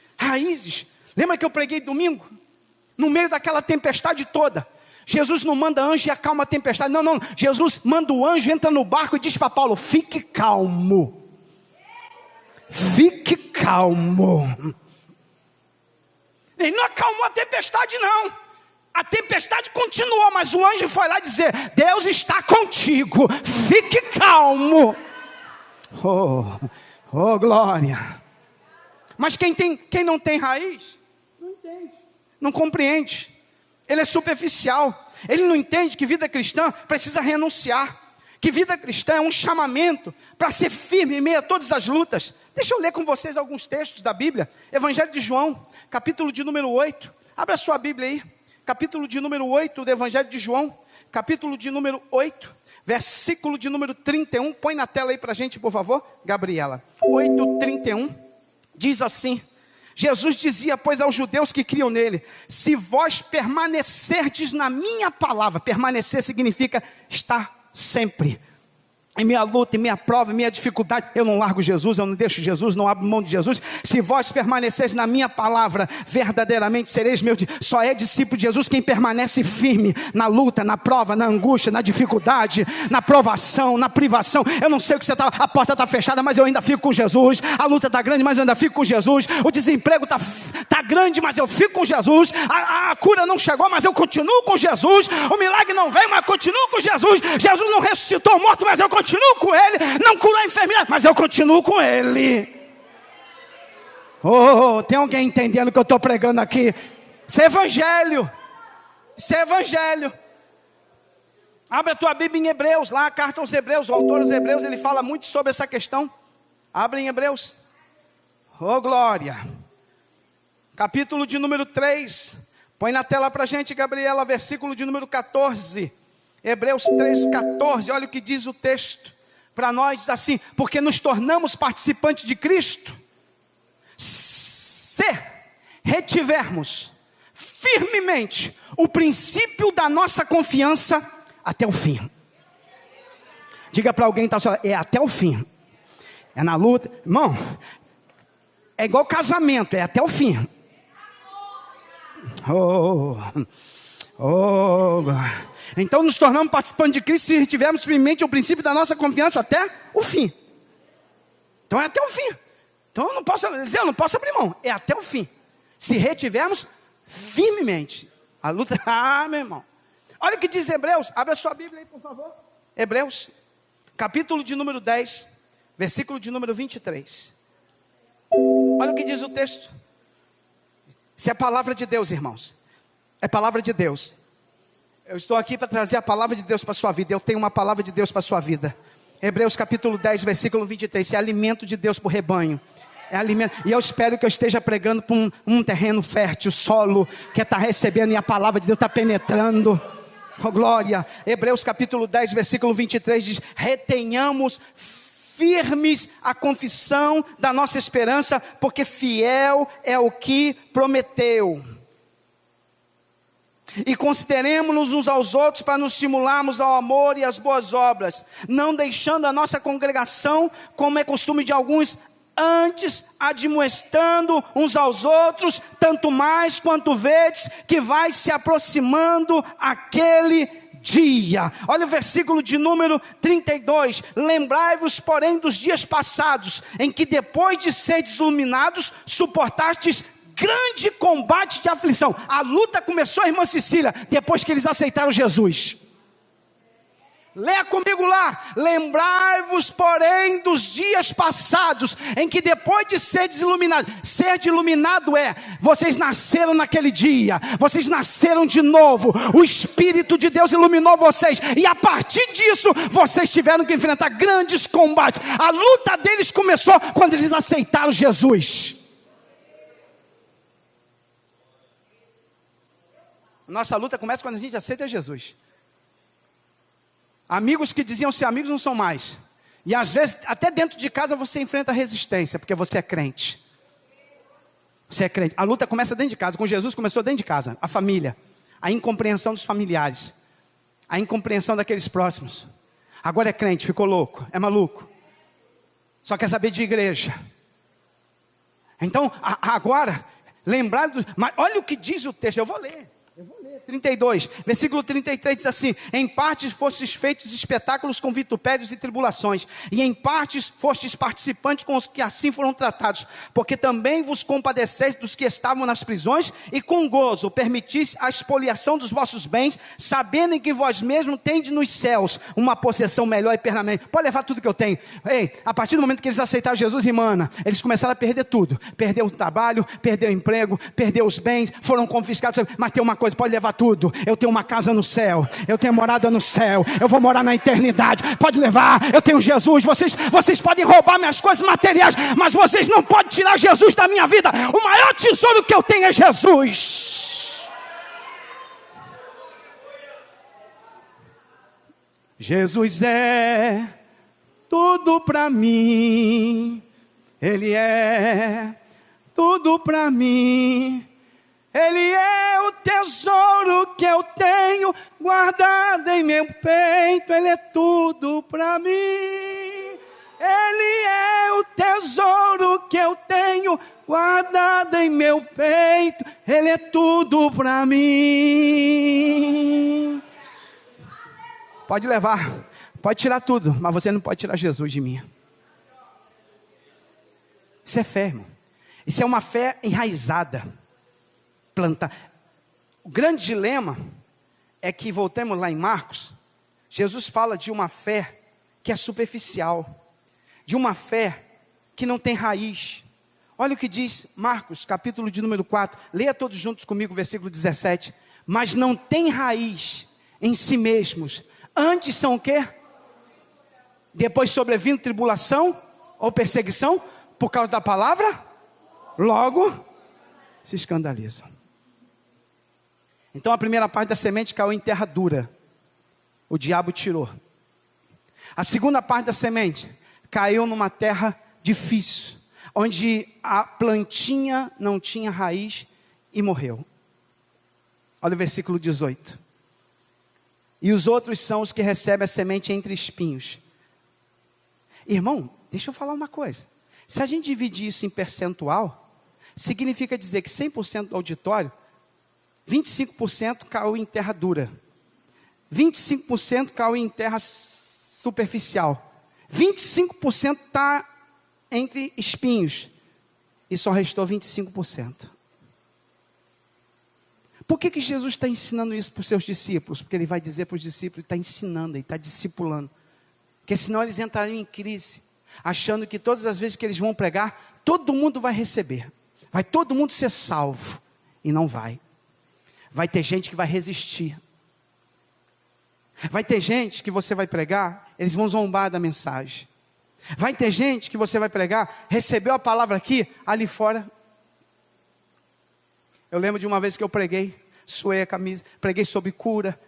Lembra que eu preguei domingo? No meio daquela tempestade toda, Jesus não manda anjo e acalma a tempestade. Não, Jesus manda o anjo, entra no barco e diz para Paulo: fique calmo. Fique calmo. Ele não acalmou a tempestade, não. A tempestade continuou, mas o anjo foi lá dizer: Deus está contigo, fique calmo. Oh, glória. Mas quem não tem raiz, não entende, não compreende. Ele é superficial. Ele não entende que vida cristã precisa renunciar, que vida cristã é um chamamento para ser firme em meio a todas as lutas. Deixa eu ler com vocês alguns textos da Bíblia. Evangelho de João, capítulo de número 8. Abra sua Bíblia aí. Capítulo de número 8 do Evangelho de João. Capítulo de número 8, versículo de número 31. Põe na tela aí para a gente, por favor, Gabriela. 8:31. Diz assim: Jesus dizia, pois, aos judeus que criam nele: se vós permanecerdes na minha palavra. Permanecer significa estar sempre. em minha luta, em minha prova, em minha dificuldade, eu não largo Jesus, eu não deixo Jesus, não abro mão de Jesus. Se vós permaneceis na minha palavra, verdadeiramente sereis meus. Só é discípulo de Jesus quem permanece firme na luta, na prova, na angústia, na dificuldade, na provação, na privação. Eu não sei o que você está, a porta está fechada, mas eu ainda fico com Jesus. A luta está grande, mas eu ainda fico com Jesus. O desemprego está grande, mas eu fico com Jesus. A cura não chegou, mas eu continuo com Jesus. O milagre não veio, mas eu continuo com Jesus. Jesus não ressuscitou o morto, mas eu continuo com ele. Não curou a enfermidade, mas eu continuo com ele. Oh, tem alguém entendendo o que eu estou pregando aqui? Isso é evangelho. Isso é evangelho. Abre a tua Bíblia em Hebreus, lá a carta aos Hebreus, o autor aos Hebreus, ele fala muito sobre essa questão. Abre em Hebreus. Oh, glória. Capítulo de número 3. Põe na tela para a gente, Gabriela, versículo de número 14. Hebreus 3,14, olha o que diz o texto para nós, diz assim: porque nos tornamos participantes de Cristo, se retivermos firmemente o princípio da nossa confiança até o fim. Diga para alguém que está é até o fim, é na luta, irmão, é igual casamento, é até o fim. Então nos tornamos participantes de Cristo se tivermos firmemente o princípio da nossa confiança até o fim. Então é até o fim. Então eu não posso abrir mão, é até o fim. Se retivermos firmemente a luta. Meu irmão, olha o que diz Hebreus. Abre a sua Bíblia aí, por favor. Hebreus, capítulo de número 10, versículo de número 23. Olha o que diz o texto. Isso é a palavra de Deus, irmãos. É palavra de Deus. Eu estou aqui para trazer a palavra de Deus para a sua vida. Eu tenho uma palavra de Deus para a sua vida. Hebreus capítulo 10, versículo 23. Isso é alimento de Deus para o rebanho. É alimento. E eu espero que eu esteja pregando para um terreno fértil, solo, que está recebendo e a palavra de Deus está penetrando. Oh, glória. Hebreus capítulo 10, versículo 23 diz: retenhamos firmes a confissão da nossa esperança, porque fiel é o que prometeu. E consideremos-nos uns aos outros para nos estimularmos ao amor e às boas obras, não deixando a nossa congregação, como é costume de alguns, antes admoestando uns aos outros, tanto mais quanto vedes que vai se aproximando aquele dia. Olha o versículo de número 32. Lembrai-vos, porém, dos dias passados, em que depois de seres iluminados, suportastes grande combate de aflição. A luta começou, irmã Cecília, depois que eles aceitaram Jesus. Leia comigo lá. Lembrai-vos, porém, dos dias passados, em que depois de seres iluminados. Ser iluminado é, vocês nasceram naquele dia, vocês nasceram de novo, o Espírito de Deus iluminou vocês, e a partir disso, vocês tiveram que enfrentar grandes combates. A luta deles começou quando eles aceitaram Jesus. Nossa luta começa quando a gente aceita Jesus. Amigos que diziam ser amigos não são mais. E às vezes, até dentro de casa você enfrenta resistência, porque você é crente. Você é crente. A luta começa dentro de casa. Com Jesus começou dentro de casa. A família. A incompreensão dos familiares. A incompreensão daqueles próximos. Agora é crente, ficou louco, é maluco. Só quer saber de igreja. Então, agora, lembrar do... Mas olha o que diz o texto, eu vou ler. 32, versículo 33 diz assim: em partes fostes feitos espetáculos com vitupérios e tribulações, e em partes fostes participantes com os que assim foram tratados, porque também vos compadeceis dos que estavam nas prisões, e com gozo permitis a expoliação dos vossos bens, sabendo que vós mesmos tendes nos céus uma possessão melhor e permanente. Pode levar tudo que eu tenho. Ei, a partir do momento que eles aceitaram Jesus, irmã, eles começaram a perder tudo. Perdeu o trabalho, perdeu o emprego, perdeu os bens, foram confiscados. Mas tem uma coisa, pode levar tudo. Eu tenho uma casa no céu, eu tenho morada no céu, eu vou morar na eternidade. Pode levar, eu tenho Jesus. Vocês podem roubar minhas coisas materiais, mas vocês não podem tirar Jesus da minha vida. O maior tesouro que eu tenho é Jesus. Jesus é tudo para mim. Ele é tudo para mim. Ele é o tesouro que eu tenho guardado em meu peito. Ele é tudo para mim. Ele é o tesouro que eu tenho guardado em meu peito. Ele é tudo para mim. Pode levar, pode tirar tudo, mas você não pode tirar Jesus de mim. Isso é fé, irmão. Isso é uma fé enraizada, plantada. O grande dilema é que, voltemos lá em Marcos, Jesus fala de uma fé que é superficial, de uma fé que não tem raiz. Olha o que diz Marcos, capítulo de número 4, leia todos juntos comigo o versículo 17. Mas não tem raiz em si mesmos, antes são o quê? Depois sobrevindo tribulação ou perseguição, por causa da palavra, logo se escandalizam. Então a primeira parte da semente caiu em terra dura, o diabo tirou. A segunda parte da semente caiu numa terra difícil, onde a plantinha não tinha raiz e morreu. Olha o versículo 18. E os outros são os que recebem a semente entre espinhos. Irmão, deixa eu falar uma coisa. Se a gente dividir isso em percentual, significa dizer que 100% do auditório, 25% caiu em terra dura, 25% caiu em terra superficial, 25% está entre espinhos, e só restou 25%. Por que Jesus está ensinando isso para os seus discípulos? Porque ele vai dizer para os discípulos, ele está ensinando, ele está discipulando, porque senão eles entrariam em crise, achando que todas as vezes que eles vão pregar, todo mundo vai receber, vai todo mundo ser salvo, e não vai. Vai ter gente que vai resistir, vai ter gente que você vai pregar, eles vão zombar da mensagem, vai ter gente que você vai pregar, recebeu a palavra aqui, ali fora. Eu lembro de uma vez que eu preguei, suei a camisa, preguei sobre cura,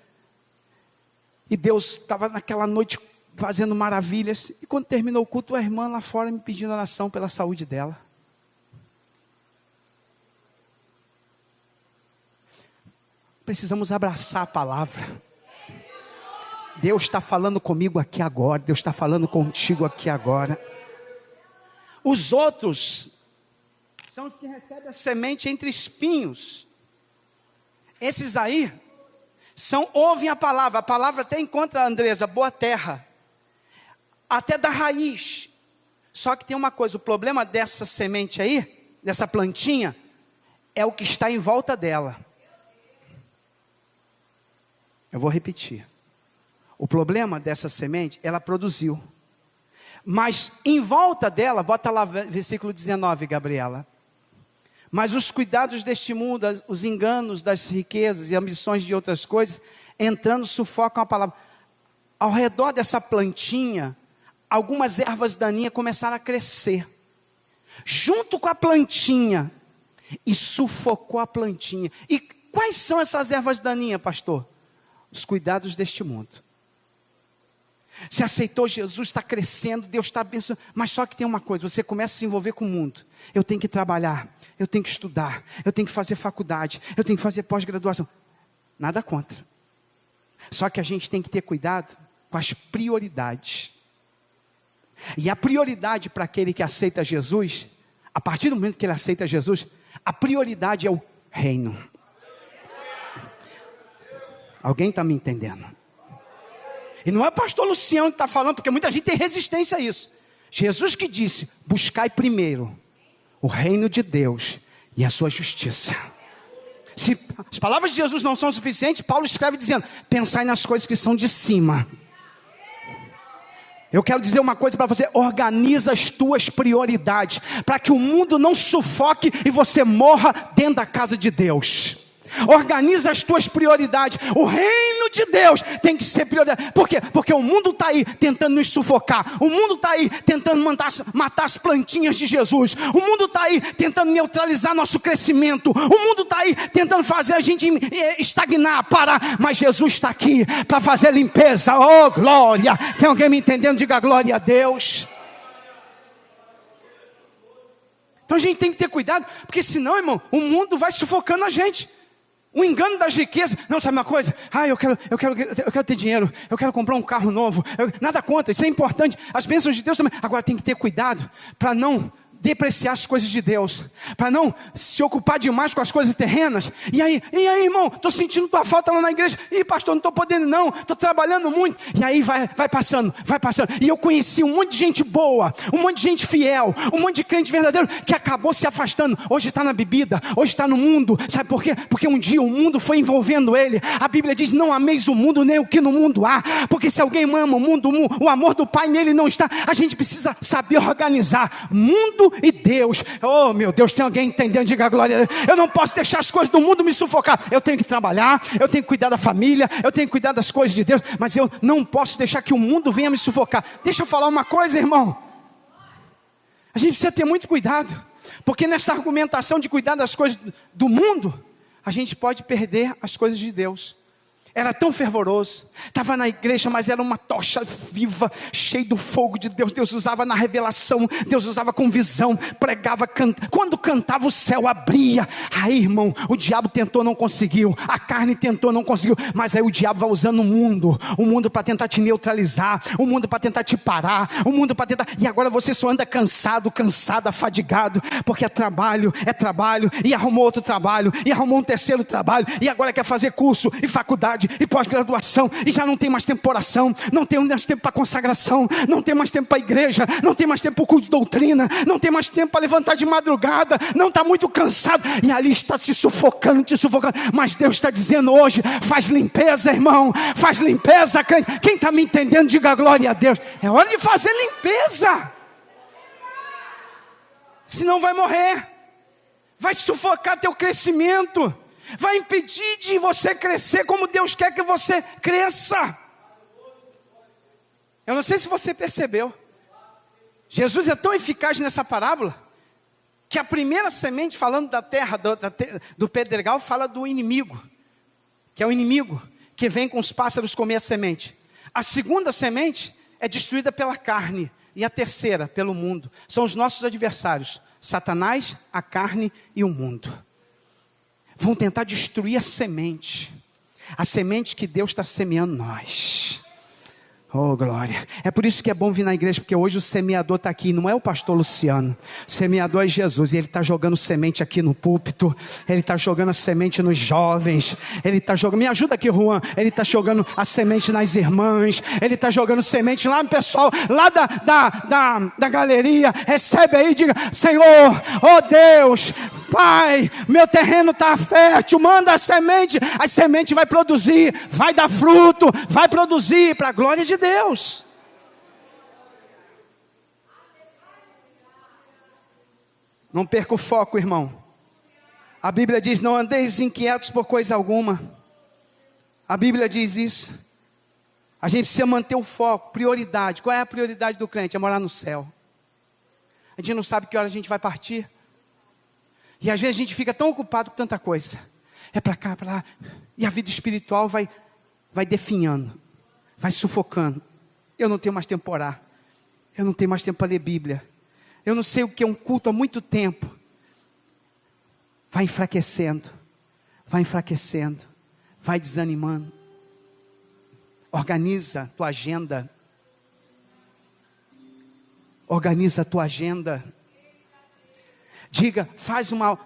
e Deus estava naquela noite fazendo maravilhas, e quando terminou o culto, a irmã lá fora me pedindo oração pela saúde dela. Precisamos abraçar a palavra. Deus está falando comigo aqui agora, Deus está falando contigo aqui agora. Os outros são os que recebem a semente entre espinhos. Esses aí ouvem a palavra até encontra, Andresa, boa terra, até da raiz. Só que tem uma coisa, o problema dessa semente aí, dessa plantinha, é o que está em volta dela. Eu vou repetir. O problema dessa semente, ela produziu, mas em volta dela, bota lá versículo 19, Gabriela. Mas os cuidados deste mundo, os enganos das riquezas e ambições de outras coisas, entrando, sufocam a palavra. Ao redor dessa plantinha, algumas ervas daninhas começaram a crescer, junto com a plantinha, e sufocou a plantinha. E quais são essas ervas daninhas, pastor? Os cuidados deste mundo. Você aceitou Jesus, está crescendo, Deus está abençoando, mas só que tem uma coisa, você começa a se envolver com o mundo. Eu tenho que trabalhar, eu tenho que estudar, eu tenho que fazer faculdade, eu tenho que fazer pós-graduação. Nada contra. Só que a gente tem que ter cuidado com as prioridades. E a prioridade para aquele que aceita Jesus, a partir do momento que ele aceita Jesus, a prioridade é o reino. Alguém está me entendendo? E não é o pastor Luciano que está falando, porque muita gente tem resistência a isso. Jesus que disse, buscai primeiro o reino de Deus e a sua justiça. Se as palavras de Jesus não são suficientes, Paulo escreve dizendo, pensai nas coisas que são de cima. Eu quero dizer uma coisa para você, organiza as tuas prioridades, para que o mundo não sufoque e você morra dentro da casa de Deus. Organiza as tuas prioridades. O reino de Deus tem que ser prioridade. Por quê? Porque o mundo está aí tentando nos sufocar. O mundo está aí tentando matar as plantinhas de Jesus. O mundo está aí tentando neutralizar nosso crescimento. O mundo está aí tentando fazer a gente estagnar, parar. Mas Jesus está aqui para fazer limpeza. Oh, glória! Tem alguém me entendendo? Diga glória a Deus. Então a gente tem que ter cuidado, porque senão, irmão, o mundo vai sufocando a gente. O engano das riquezas. Não, sabe uma coisa? Eu quero ter dinheiro. Eu quero comprar um carro novo. Nada contra, isso é importante. As bênçãos de Deus também. Agora tem que ter cuidado para não depreciar as coisas de Deus, para não se ocupar demais com as coisas terrenas. E aí, irmão, estou sentindo tua falta lá na igreja. Pastor, não estou podendo não, estou trabalhando muito. E aí vai passando. E eu conheci um monte de gente boa, um monte de gente fiel, um monte de crente verdadeiro que acabou se afastando. Hoje está na bebida, hoje está no mundo. Sabe por quê? Porque um dia o mundo foi envolvendo ele. A Bíblia diz: não ameis o mundo nem o que no mundo há. Porque se alguém ama o mundo, o amor do Pai nele não está. A gente precisa saber organizar mundo e Deus. Oh meu Deus, tem alguém entendendo? Diga a glória a Deus. Eu não posso deixar as coisas do mundo me sufocar. Eu tenho que trabalhar, eu tenho que cuidar da família, eu tenho que cuidar das coisas de Deus, mas eu não posso deixar que o mundo venha me sufocar. Deixa eu falar uma coisa, irmão. A gente precisa ter muito cuidado, porque nessa argumentação de cuidar das coisas do mundo, a gente pode perder as coisas de Deus. Era tão fervoroso, estava na igreja, mas era uma tocha viva, cheia do fogo de Deus. Deus usava na revelação, Deus usava com visão, pregava, quando cantava o céu abria. Aí, irmão, o diabo tentou, não conseguiu, a carne tentou, não conseguiu, mas aí o diabo vai usando o mundo para tentar te neutralizar, o mundo para tentar te parar, o mundo para tentar, e agora você só anda cansado, afadigado, porque é trabalho, e arrumou outro trabalho, e arrumou um terceiro trabalho, e agora quer fazer curso e faculdade e pós-graduação, e já não tem mais tempo para oração, não tem mais tempo para consagração, não tem mais tempo para a igreja, não tem mais tempo para o culto de doutrina, não tem mais tempo para levantar de madrugada, não está muito cansado, e ali está te sufocando, mas Deus está dizendo hoje: faz limpeza, irmão, faz limpeza, crente. Quem está me entendendo, diga glória a Deus. É hora de fazer limpeza, senão vai morrer, vai sufocar teu crescimento, vai impedir de você crescer como Deus quer que você cresça. Eu não sei se você percebeu, Jesus é tão eficaz nessa parábola, que a primeira semente, falando da terra, do pedregal, fala do inimigo, que é o inimigo que vem com os pássaros comer a semente. A segunda semente é destruída pela carne, e a terceira pelo mundo. São os nossos adversários, Satanás, a carne e o mundo. Vão tentar destruir a semente que Deus está semeando nós. Oh glória, é por isso que é bom vir na igreja, porque hoje o semeador está aqui, não é o pastor Luciano, o semeador é Jesus, e ele está jogando semente aqui no púlpito, ele está jogando a semente nos jovens, ele está jogando, me ajuda aqui Juan, ele está jogando a semente nas irmãs, ele está jogando semente lá no pessoal, lá da galeria, recebe aí, diga: Senhor, oh Deus, Pai, meu terreno está fértil, manda a semente vai produzir, vai dar fruto, vai produzir para a glória de Deus. Não perca o foco, irmão. A Bíblia diz: não andeis inquietos por coisa alguma. A Bíblia diz isso. A gente precisa manter o foco, prioridade. Qual é a prioridade do crente? É morar no céu. A gente não sabe que hora a gente vai partir. E às vezes a gente fica tão ocupado com tanta coisa. É para cá, para lá. E a vida espiritual vai definhando, vai sufocando. Eu não tenho mais tempo para orar. Eu não tenho mais tempo para ler Bíblia. Eu não sei o que é um culto há muito tempo. Vai enfraquecendo, vai desanimando. Organiza a tua agenda. Diga, faz uma...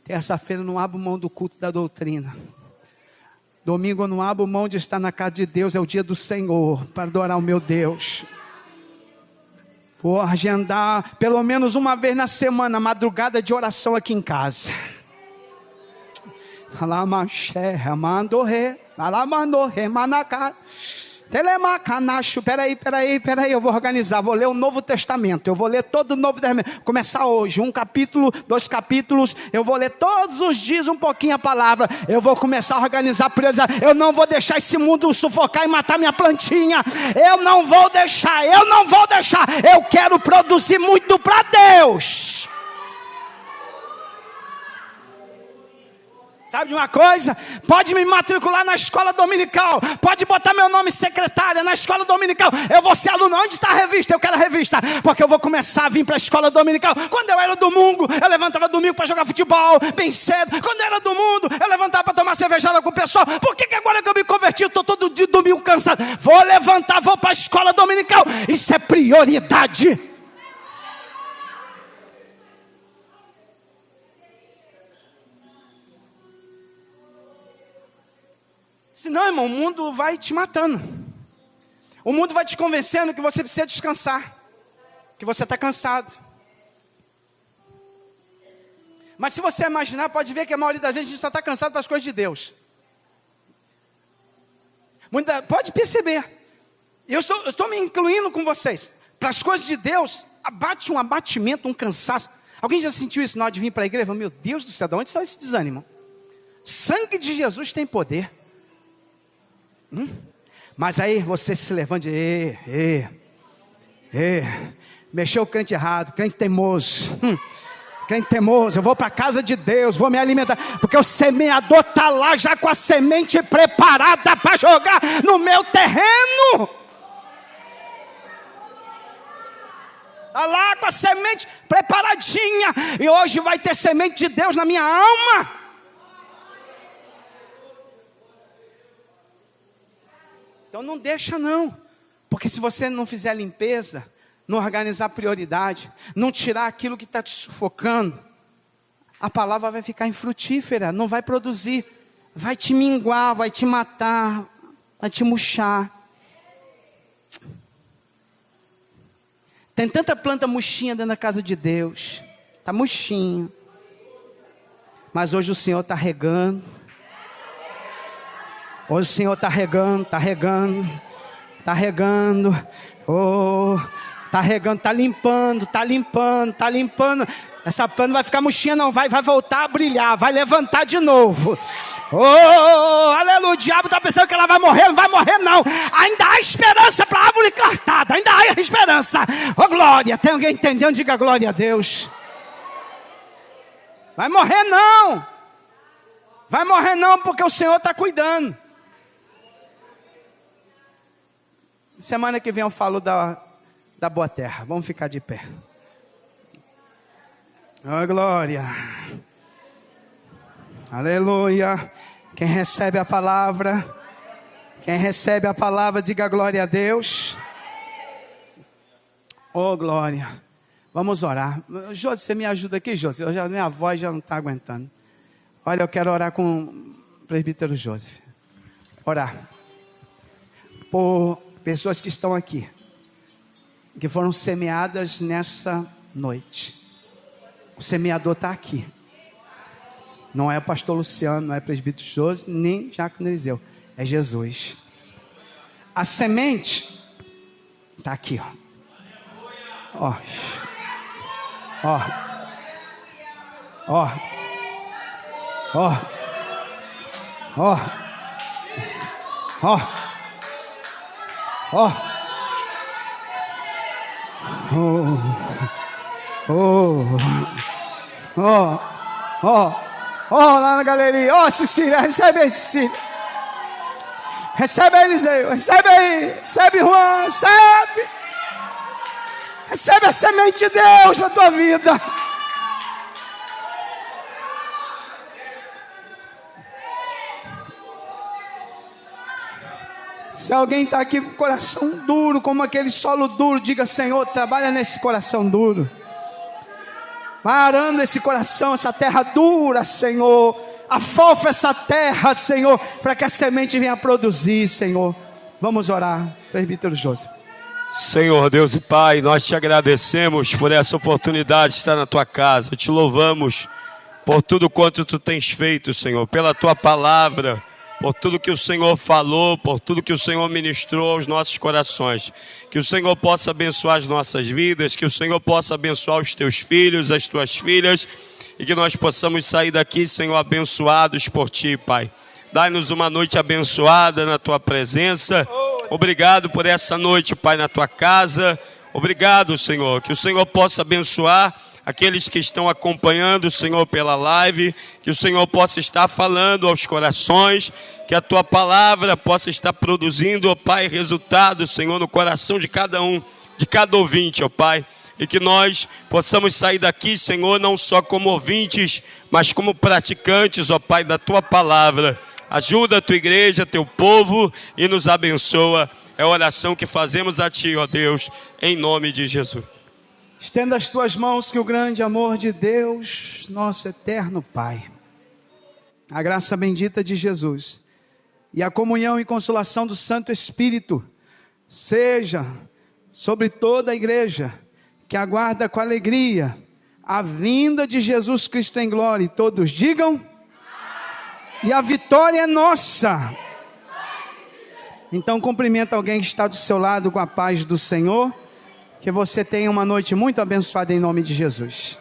Terça-feira eu não abro mão do culto da doutrina. Domingo eu não abro mão de estar na casa de Deus. É o dia do Senhor, para adorar o meu Deus. Vou agendar pelo menos uma vez na semana, madrugada de oração aqui em casa. Peraí, eu vou organizar, vou ler o Novo Testamento, eu vou ler todo o Novo Testamento, começar hoje, 1 capítulo, 2 capítulos, eu vou ler todos os dias um pouquinho a palavra, eu vou começar a organizar, priorizar, eu não vou deixar esse mundo sufocar e matar minha plantinha, eu não vou deixar, eu quero produzir muito para Deus. Sabe de uma coisa? Pode me matricular na escola dominical. Pode botar meu nome secretária na escola dominical. Eu vou ser aluno. Onde está a revista? Eu quero a revista. Porque eu vou começar a vir para a escola dominical. Quando eu era domingo, eu levantava domingo para jogar futebol, bem cedo. Quando eu era do mundo, eu levantava para tomar cervejada com o pessoal. Por que agora que eu me converti, eu estou todo dia domingo cansado? Vou levantar, vou para a escola dominical. Isso é prioridade. Senão, irmão, o mundo vai te matando. O mundo vai te convencendo que você precisa descansar. Que você está cansado. Mas se você imaginar, pode ver que a maioria das vezes a gente só está cansado para as coisas de Deus. Pode perceber. Eu estou me incluindo com vocês. Para as coisas de Deus, abate um abatimento, um cansaço. Alguém já sentiu isso na hora de vir para a igreja? Meu Deus do céu, de onde saiu esse desânimo? Sangue de Jesus tem poder. Mas aí você se levanta e mexeu o crente errado, crente teimoso. Crente teimoso, eu vou para a casa de Deus, vou me alimentar, porque o semeador está lá já com a semente preparada para jogar no meu terreno. Está lá com a semente preparadinha, e hoje vai ter semente de Deus na minha alma. Então não deixa não, porque se você não fizer a limpeza, não organizar prioridade, não tirar aquilo que está te sufocando, a palavra vai ficar infrutífera, não vai produzir, vai te minguar, vai te matar, vai te murchar. Tem tanta planta murchinha dentro da casa de Deus, está murchinho, mas hoje o Senhor está regando. Hoje o Senhor está regando, está regando, está regando, está regando, está limpando, está limpando, está limpando. Essa planta não vai ficar murchinha não, vai voltar a brilhar, vai levantar de novo. Aleluia, o diabo está pensando que ela vai morrer, não vai morrer não. Ainda há esperança para a árvore cortada, ainda há esperança. Glória, tem alguém entendendo? Diga glória a Deus. Vai morrer não. Vai morrer não, porque o Senhor está cuidando. Semana que vem eu falo da boa terra. Vamos ficar de pé. Oh, glória. Aleluia. Quem recebe a palavra, diga glória a Deus. Oh, glória. Vamos orar. Josi, você me ajuda aqui, Josi? Minha voz já não está aguentando. Olha, eu quero orar com o presbítero José. Orar por pessoas que estão aqui, que foram semeadas nessa noite. O semeador está aqui. Não é o pastor Luciano, não é o presbítero José, nem Diácono Eliseu. É Jesus. A semente está aqui, ó. Ó. Ó. Ó. Ó. Ó. Ó. Ó, lá na galeria. Ó, Cecília, recebe aí, Cecília. Recebe aí, Eliseu. Recebe aí. Recebe, Juan. Recebe. Recebe a semente de Deus para a tua vida. Se alguém está aqui com o coração duro, como aquele solo duro, diga: Senhor, trabalha nesse coração duro. Parando esse coração, essa terra dura, Senhor. Afofa essa terra, Senhor, para que a semente venha produzir, Senhor. Vamos orar, presbítero José. Senhor Deus e Pai, nós te agradecemos por essa oportunidade de estar na tua casa. Te louvamos por tudo quanto tu tens feito, Senhor, pela tua palavra, por tudo que o Senhor falou, por tudo que o Senhor ministrou aos nossos corações. Que o Senhor possa abençoar as nossas vidas, que o Senhor possa abençoar os teus filhos, as tuas filhas, e que nós possamos sair daqui, Senhor, abençoados por ti, Pai. Dai-nos uma noite abençoada na tua presença. Obrigado por essa noite, Pai, na tua casa. Obrigado, Senhor, que o Senhor possa abençoar aqueles que estão acompanhando, Senhor, pela live, que o Senhor possa estar falando aos corações, que a Tua palavra possa estar produzindo, ó Pai, resultado, Senhor, no coração de cada um, de cada ouvinte, ó Pai, e que nós possamos sair daqui, Senhor, não só como ouvintes, mas como praticantes, ó Pai, da Tua palavra. Ajuda a Tua igreja, Teu povo, e nos abençoa. É a oração que fazemos a Ti, ó Deus, em nome de Jesus. Estenda as tuas mãos, que o grande amor de Deus, nosso eterno Pai, a graça bendita de Jesus e a comunhão e consolação do Santo Espírito seja sobre toda a igreja que aguarda com alegria a vinda de Jesus Cristo em glória. E todos digam: e a vitória é nossa. Então cumprimenta alguém que está do seu lado com a paz do Senhor. Que você tenha uma noite muito abençoada em nome de Jesus.